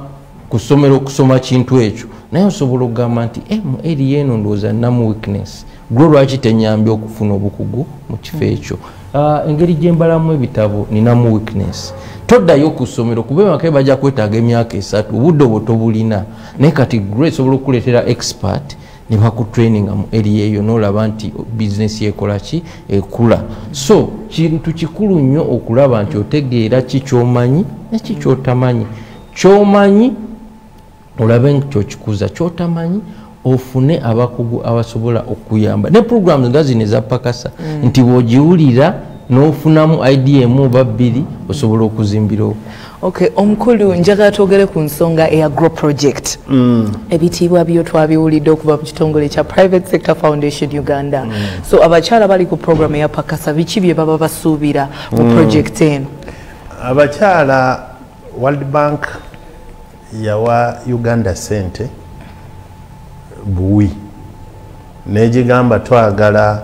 Speaker 3: ku ssomero okusoma kintu ekyo naye osobola okugamba nti mu eri eno ndowooza nnamu weakness grow lwaki tenyambye okufuna obukugu mu kifo ekyo engeri gyembalamu ebitabo ninamu weakness toddayo ku ssomero kuba emaka bajja kwetaaga emyaka 3 obudde obwo tobulina naye kati grow esobola okukuleetera expert ne bakutraininga mu area eyo n'olaba nti bizinesi ekola ki ekula so kintu kikulu nnyo okulaba nti otegeera ki kyomanyi neki kyotamanyi kyomanyi olabe nti okikuza kyotamanyi ofune abakugu abasobola okuyamba ne programs nga zino eza pakasa nti bw'ogiwulira n'ofunamu idm oba bbiri osobola okuzimbirawo.
Speaker 1: Okay, omukulu njagala twogere ku nsonga eya grow project ebitiibwa byo twabiwulidde okuva mu kitongole kya private sector foundation Uganda so abakyala bali ku program eya pakasa biki bye baba basuubira mu project eno?
Speaker 2: Abakyala World Bank yawa Uganda sente buwi negigamba twagala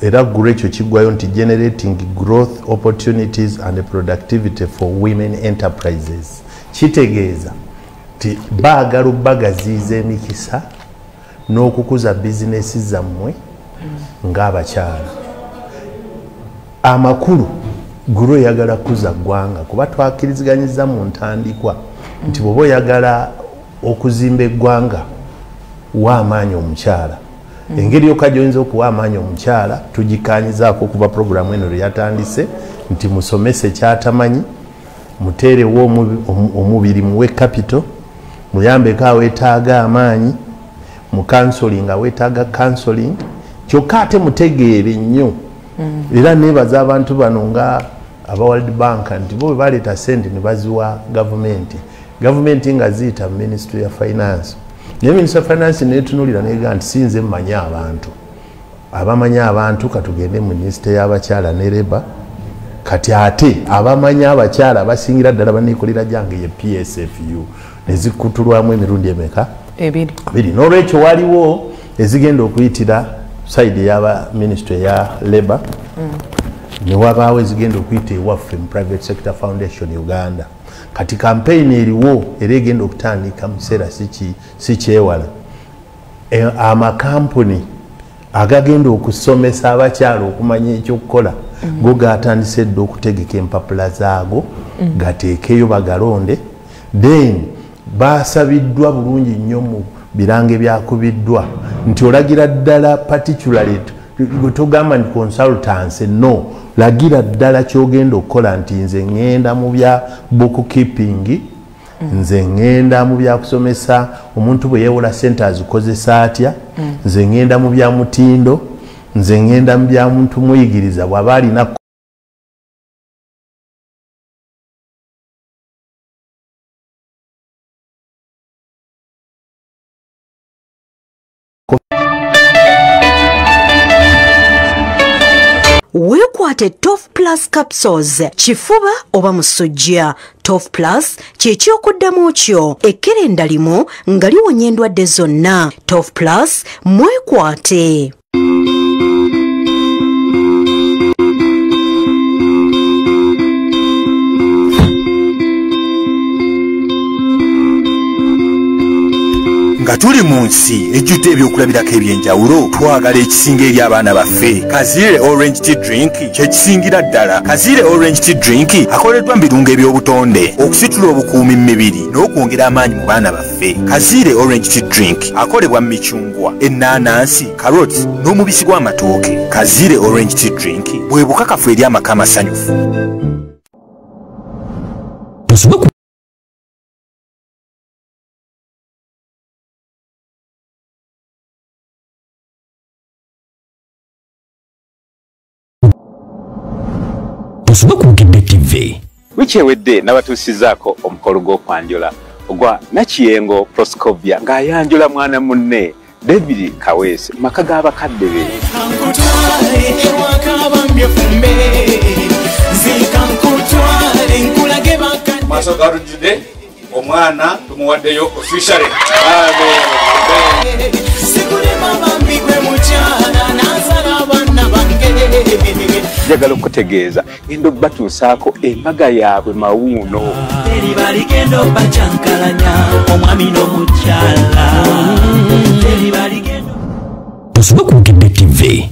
Speaker 2: era gure ekyo kiggwayo nti generating growth opportunities and productivity for women enterprises kitegeeza ti baagala obbagaziiza emikisa n'okukuza bizinesi zammwe ng'abakyala amakulu gure oyagala kuza ggwanga kuba twakkirizganyiza mu ntandikwa nti bw'oba oyagala okuzimba eggwanga wa amaanyi omukyala engeri yokka gy'oyinza okuwa amaanyi omukyala tugikanyizaako okuva programu eno lyatandise nti musomese kyatamanyi muteerewo omubiri muwe capital muyambeko aweetaaga amaanyi mu counseling aweetaaga counseling kyokka ate mutegeere nnyo era neebaza abantu bano nga aba World Bank nti bo bwe baleeta sente ne baziwa gavumenti nga ziyita Ministry ya Finance naye Ministry of Finance neetunuulira neega nti sinze mmanyi abantu abamanyi abantu katugende mu minisitule y'abakyala ne Labour kati ate abamanyi abakyala abasingira ddala baneekolera gyange ye PSFU nezikutulwamu emirundi emeka ebiri n'olwekyo waliwo ezigenda okuyitira side y'aba Ministry ya Labour ne wabaawo ezigenda okuyita ewaffe mu Private Sector Foundation Uganda kati campaign eriwo era egenda okutandika mu kiseera si kyewala amakampuni agagenda okusomesa abakyala okumanya ekyokukola go gatandise dda okutegeka empapula zaago gateekeyo bagalonde then basabiddwa bulungi nnyo mu birange byakubiddwa nti olagira ddala particularly tugamba nti consultancy no lagira ddala kyogenda okukola nti nze ngenda mu bya bookkeeping nze ngenda mu bya kusomesa omuntu bwe yeewola sente azikozesa atya nze ngenda mu bya mutindo nze ngenda mu bya muntu muyigiriza bw'aba alina
Speaker 12: weekwate Tof Plus capsules kifuba oba musujja. Tof Plus ky'ekyokuddamu kyo ekkerenda limu nga liwonya endwadde zonna. Tof Plus mwekwate.
Speaker 13: nga tuli mu nsi ejjudde ebyokulabirako ebyenjawulo twagala ekisinga eri abaana baffe. Kaziire orange tea drink kyekisingira ddala. Kaziire orange tea drink akoleddwa mu birungo eby'obutonde okusitula obukuumi mu mibiri n'okwongera amaanyi mu baana baffe. Kaziire orange tea drink akolebwa mu micungwa, ennaanansi, carrots n'omubisi gw'amatooke. Kaziire orange tea drink bwe bukakafu eri amaka amasanyufu.
Speaker 4: Osobola ku Bukedde TV.
Speaker 8: Wiki ewedde n'abatuusizaako omukolo gw'okwanjula ogwa Nakiyengo Proscovia ng'ayanjula mwana munne David Kaweesi maka g'abakadde be.
Speaker 14: Maaso garujjudde omwana tumuwaddeyo officially.
Speaker 8: Njagala okutegeeza ngenda obbatuusaako embaga yaabwe mawuuno.
Speaker 15: Teribaligenddo bacyankalanya omwami n'omukyala.
Speaker 4: Osobola ku Bukedde TV.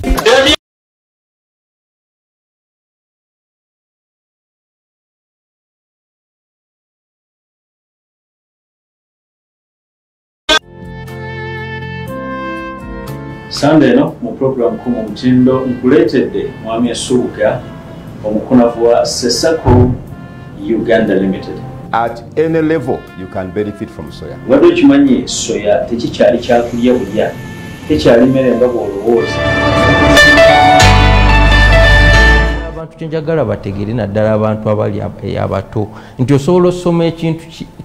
Speaker 9: Sunday no mu program ku mu mutindo nkuleetedde mwami Asuuga omukunavu wa Sesako Uganda Limited.
Speaker 8: At any level you can benefit from soya.
Speaker 9: Wadde okimanyi soya tekikyali kyakulya bulya, tekyali mmere nga bw'olowooza.
Speaker 3: Abantu kyenjagala bategeere naddala abantu abali abato nti osobola osoma ekintu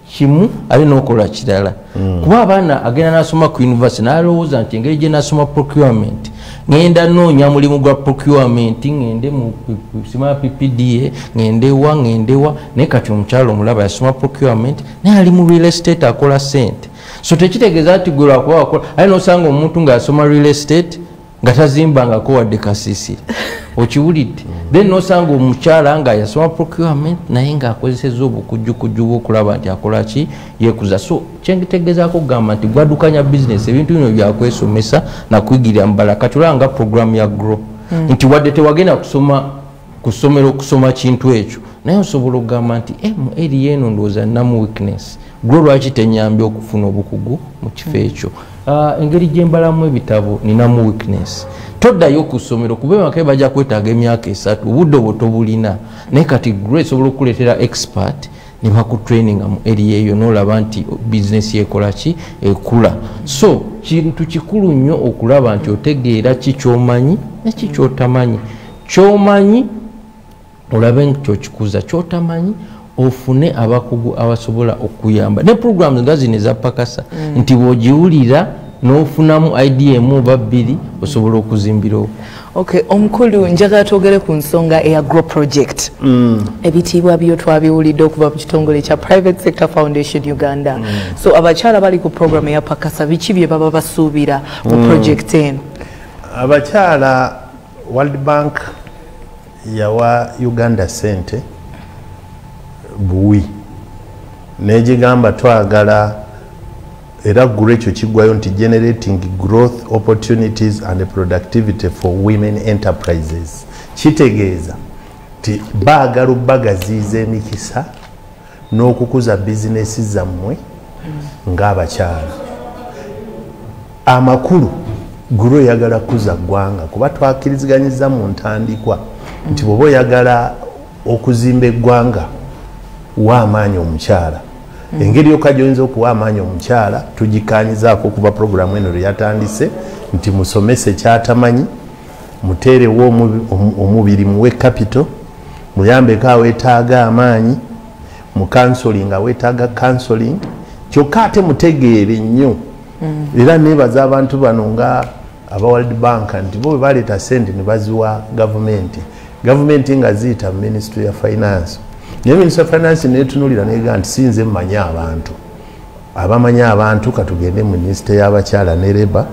Speaker 3: kimu ali n'okola kirala. Kuba abaana agenda n'asoma ku university n'alowooza nti engeri gye n'asoma procurement ngenda noonya mulimu gwa procurement ngende mu sima PPDA ngendewa naye kati omukyalo omulaba yasoma procurement naye ali mu real estate akola sente. So tekitegeeza nti gwe lwakuba wakola ali n'osanga omuntu ng'asoma real estate nga tazimbangako wadde kasiisira okiwulidde. Then nosanga omukyala nga yasoma procurement naye ng'akozesezza obukujjukujju bw'okulaba nti akola ki yeekuza. So kyengitegeezaako kugamba nti gwaddukanya bizinesi ebintu bino byakwesomesa nakuyigirira mbala kati olaba nga programu ya grow nti wadde tewagenda kusoma ku ssomero okusoma kintu ekyo naye osobola okugamba nti mu eri eno ndowooza nnamu weakness grow lwaki tenyambye okufuna obukugu mu kifo ekyo. Engeri gye mbalamu ebitabo ninamu weakness. Toddayo ku ssomero kuba emaka bajja kwetaaga emyaka 3 obudde obwo tobulina naye kati grow esobola okukuleetera expert ne bakutraininga mu area eyo n'olaba nti bizinesi ekola ki ekula. So kintu kikulu nnyo okulaba nti otegeera ki ky'omanyi ne ki ky'otamanyi. Ky'omanyi olabe nti okikuza, ky'otamanyi ofune abakugu abasobola okuyamba. Ne programs nga zino eza pakasa nti bw'ogiwulira n'ofunamu idea emu oba bbiri osobola okuzimbira okwo.
Speaker 1: Okay, omukulu njagala twogere ku nsonga eya grow project. Ebitiibwa byo twabiwulidde okuva mu kitongole kya Private Sector Foundation Uganda. So abakyala bali ku program ya pakasa biki bye baba basuubira mu project eno?
Speaker 2: Abakyala World Bank yawa Uganda sente buwi negigamba twagala era gure ekyo kiggwayo nti generating growth opportunities and productivity for women enterprises. Kitegeeza ti baagala obbagaziiza emikisa n'okukuza bizinesi zammwe ng'abakyala. Amakulu gure oyagala kuza ggwanga kuba twakkiriziganyizza mu ntandikwa nti bw'oba oyagala okuzimba eggwanga wa amaanyi omukyala. Engeri yokka gy'oyinza okuwa amaanyi omukyala tugikanyizaako kuba programu eno yatandise nti musomese kyatamanyi muteerewo omubiri muwe capital muyambeko aweetaaga amaanyi mu counseling aweetaaga counseling kyokka ate mutegeere nnyo era neebaza abantu bano nga aba World Bank nti bo bwe baleeta sente ne baziwa gavumenti nga ziyita Ministry ya Finance. Naye Ministry of Finance neetunuulira neega nti sinze mmanyi abantu abamanyi abantu katugende mu minisitule y'abakyala ne Labour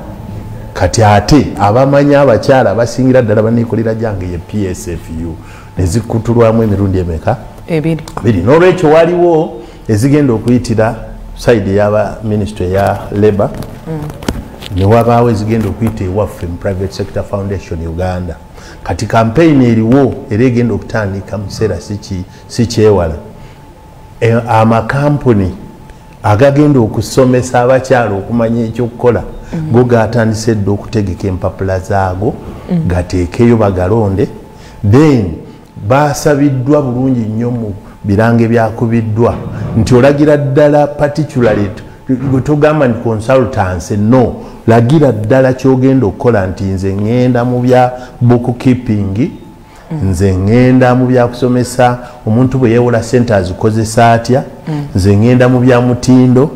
Speaker 2: kati ate abamanyi abakyala abasingira ddala baneekolera gyange ye PSFU nezikutulwamu emirundi emeka? Ebiri. N'olwekyo waliwo ezigenda okuyitira side y'aba Ministry ya Labour ne wabaawo ezigenda okuyita ewaffe mu Private Sector Foundation Uganda. Kati campaign eriwo era egenda okutandika mu kiseera si kyewala. Amakampuni agagenda okusomesa abakyala okumanya ekyokukola go gatandise dda okutegeka empapula zaago gateekeyo bagalonde, then basabiddwa bulungi nnyo mu birange byakubiddwa nti olagira ddala particularly tugamba nti consultancy no, lagira ddala kyogenda okukola nti nze ngenda mu bya bookkeeping, nze ngenda mu bya kusomesa omuntu bwe yeewola sente azikozesa atya, nze ngenda mu bya mutindo,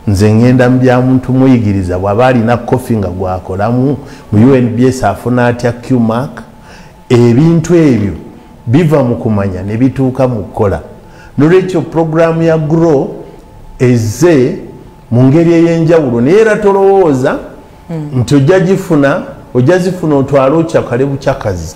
Speaker 2: nze ngenda mu bya muntu muyigiriza bw'aba alina kofi nga gwakolamu mu UNBS afuna atya QMark. Ebintu ebyo biva mu kumanya ne bituuka mu kukola. Nolwekyo programu ya GROW ezze mu ngeri ey'enjawulo naye era tolowooza nti ojja zifuna otwale okyakale bukyakazi.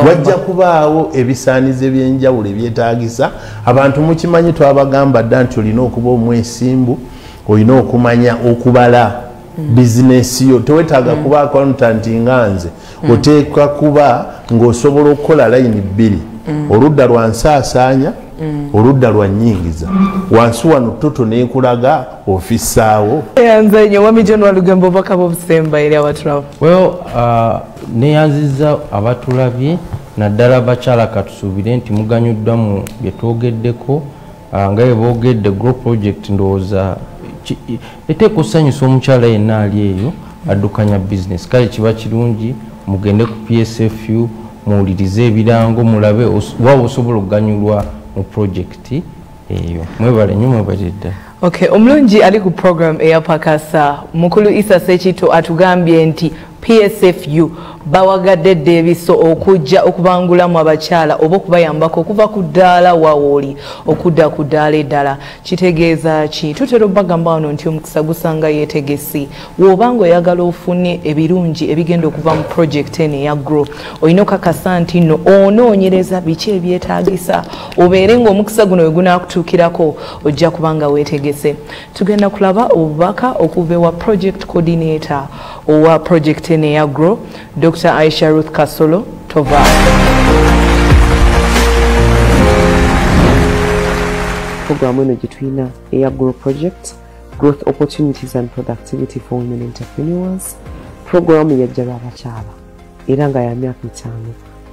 Speaker 2: Wajja kubaawo ebisaanizo eby'enjawulo ebyetaagisa abantu mukimanyi twabagamba dda nti olina okuba omwesimbu, olina okumanya okubala bizinesi yo, tewetaaga kuba accountant nga nze, oteekwa kuba ng'osobola okukola layini bbiri, oludda lwa nsaasaanya, oludda lwa nnyingiza. Wansi wano toto neekulaga ofisaawo.
Speaker 1: Nze nnyo Wami John Walugembe obubaka bw'obusemba eri abatulaba.
Speaker 3: Neyanziza abatulabye naddala abakyala katusuubire nti muganyuddwa mu bye twogeddeko nga bwe boogedde GROW project ndowooza eteeka okusanyusa omukyala yenna ali eyo addukanya bizinesi. Kale kiba kirungi mugende ku PSFU muwulirize ebirango mulabe waba osobola okuganyulwa mu projekiti eyo. Mwebale nnyo, mwebale dda.
Speaker 1: Okay, omulungi ali ku program eya Pakasa Mukulu Issa Sekito atugambye nti PSFU bawagadde dda ebiso okujja okubangulamu abakyala oba okubayambako okuva ku ddaala wawooli okudda ku ddaala eddala. Kitegeeza ki? Tutera obagamba wano nti omukisa gusanga yeetegesi. W'obanga oyagala ofune ebirungi ebigenda okuva mu projekiti eno eya GROW, olina okakasa nti nno onoonyereza biki ebyetaagisa obeere ng'omukisa guno we gunaakutuukirako ojja kubanga weetegese. Tugenda kulaba obubaka okuva ewa project coordinator owa project eno eya GROW, Dr. Aisha Ruth Kasolo Tova.
Speaker 16: Programu eno gye tulina eya GROW project, Growth Opportunities and Productivity for Women Entrepreneurs. Programu yajja lw'abakyala era nga ya myaka 5.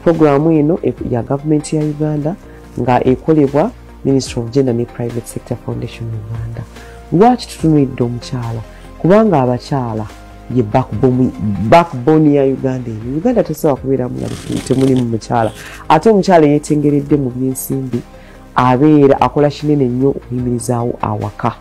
Speaker 16: Programu eno ya gavumenti ya Uganda nga ekolebwa Ministry of Gender and Private Sector Foundation Uganda. Lwaki tutunuulidde omukyala? Kubanga abakyala ye backbone ya Uganda. Uganda tesobola kubeeramu temulimu mukyala. Ate omukyala yeetengeredde mu by'ensimbi abeera akola kinene nnyo okuyimirizaawo awaka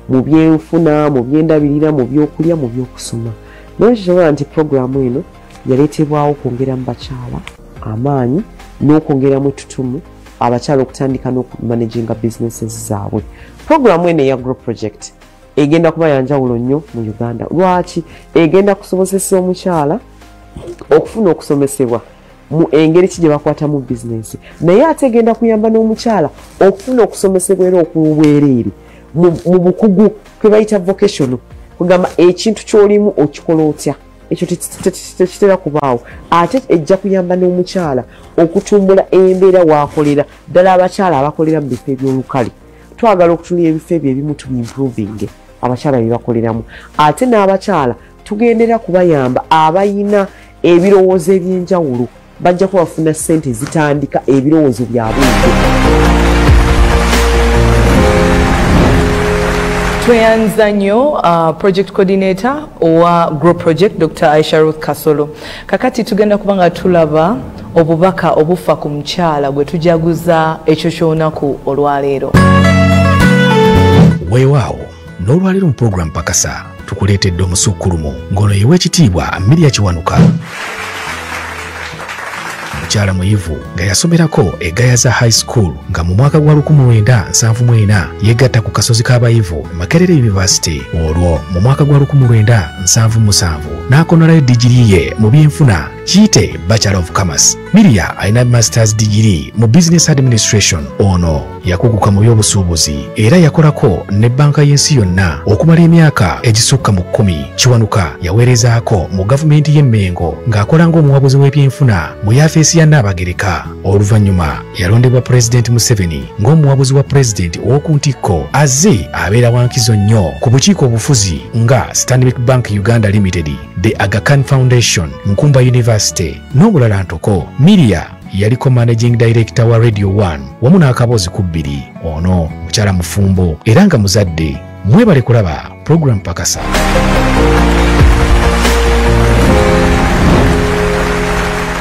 Speaker 16: mu byenfuna, mu byendabirira, mu byokulya, mu byokusoma. Nolwekyo kyobola nti programu eno yaleetebwawo okwongera mu bakyala amaanyi n'okwongeramu ettutumu abakyala okutandika n'okumanaginga businesses zaabwe. Programu eno eya GROW project egenda kuba yanjawulo nnyo mu Uganda. Lwaki? Egenda kusobozesa omukyala okufuna okusomesebwa mu engeri ki gye bakwatamu bizinesi, naye ate egenda kuyamba n'omukyala okufuna okusomesebwa era okw'obwereere mu bukugu kwe bayita vocational, kugamba ekintu ky'olimu okikola otya, ekyo tekitera kubaawo. Ate ejja kuyamba n'omukyala okutumbula embeera waakolera ddala abakyala abakolera mu bifo eby'olukale. Twagala okutunula ebifo ebyo ebimu tubimproving abakyala bye bakoleramu. Ate n'abakyala tugendera kubayamba abayina ebirowoozo eby'enjawulo bajja kubafuna ssente zitandika ebirowoozo byabwe.
Speaker 1: Tweyanza nnyo project coordinator owa GROW project Dr. Aisha Ruth Kasolo. Kakati tugenda kubanga tulaba obubaka obufa ku mukyala gwe tujaguza ekyo ky'olunaku olwaleero.
Speaker 4: Weewaawo n'olwaleero mu program Pakasa tukuleetedde omusukkulumu ng'ono y'owekitiibwa Amelia Kiwanuka. Mukyala muyivu nga yasomerako egayaza high school nga mu mwaka gwa 1974 yegatta ku kasozi k'abayivu Makerere University. Olwo mu mwaka gwa 1977 n'akonola digiri ye mu byenfuna
Speaker 17: kiyite Bachelor of Commerce. Miria alina Masters degree mu Business Administration. Ono yakuguka mu by'obusuubuzi era yakolako ne banka y'ensi yonna okumala emyaka egisukka mu 10. Kiwanuka yaweerezaako mu gavumenti y'e Mengo ng'akola ng'omuwabuzi w'ebyenfuna mu yafeesi ya Nnaabagereka. Oluvannyuma yalondebwa President Museveni ng'omuwabuzi wa President ow'oku ntikko, azze abeera wankizo nnyo ku bukiiko obufuzi nga Stanbic Bank Uganda Limited, the Aga Khan Foundation, Nkumba University n'obulala ntoko. Miria yaliko Managing Director wa Radio 1 wamu n'akaboozi ku 2. Ono mukyala mufumbo era nga muzadde. Mwebale kulaba Program Pakasa.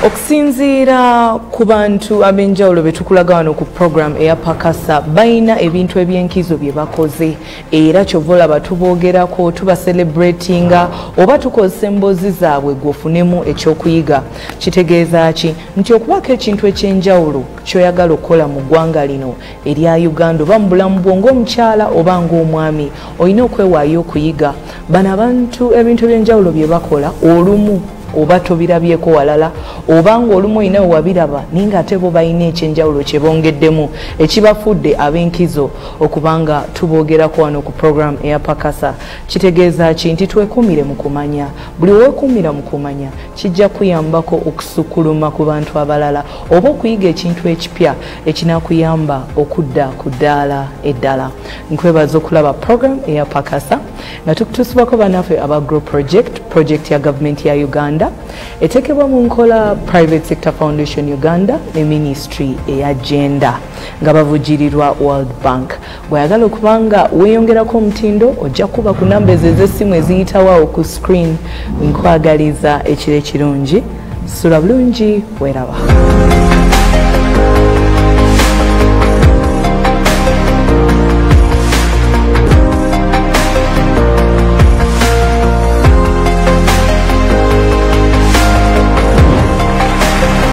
Speaker 1: Okusinziira ku bantu ab'enjawulo be tukulaga wano ku program eya Pakasa, bayina ebintu eby'enkizo bye bakoze era kyova olaba tuboogerako, tuba celebratinga oba tukozesa emboozi zaabwe gwofunemu ekyokuyiga. Kitegeeza ki? Nti okubaako ekintu eky'enjawulo ky'oyagala okukola mu ggwanga lino erya Uganda oba mu bulamu bwo ng'omukyala oba ng'omwami, olina okwewaayo okuyiga. Bano abantu ebintu eby'enjawulo bye bakola olumu oba tobirabyeko walala oba ng'olumu olina wewabiraba naye ng'ate bo balina ekyenjawulo kye bongeddemu ekibafudde ab'enkizo okubanga tuboogerako wano ku program eya Pakasa. Kitegeeza ki? Nti twekuumire mu kumanya. Buli weekuumira mu kumanya kijja kuyambako okusukkuluma ku bantu abalala oba okuyiga ekintu ekipya ekinakuyamba okudda ku ddaala eddala. Nkwebaza okulaba program eya Pakasa nga tukutusibako bannaffe aba Grow project ya gavumenti ya Uganda etekebwa mu nkola Private Sector Foundation Uganda ne Ministry eya Gender nga bavugirirwa World Bank. Bw'ayagala okubanga weeyongerako omutindo ojja kuba ku namba ez'essimu eziyitawo ku screen. Nkwagaliza ekiro ekirungi, sula bulungi, weeraba.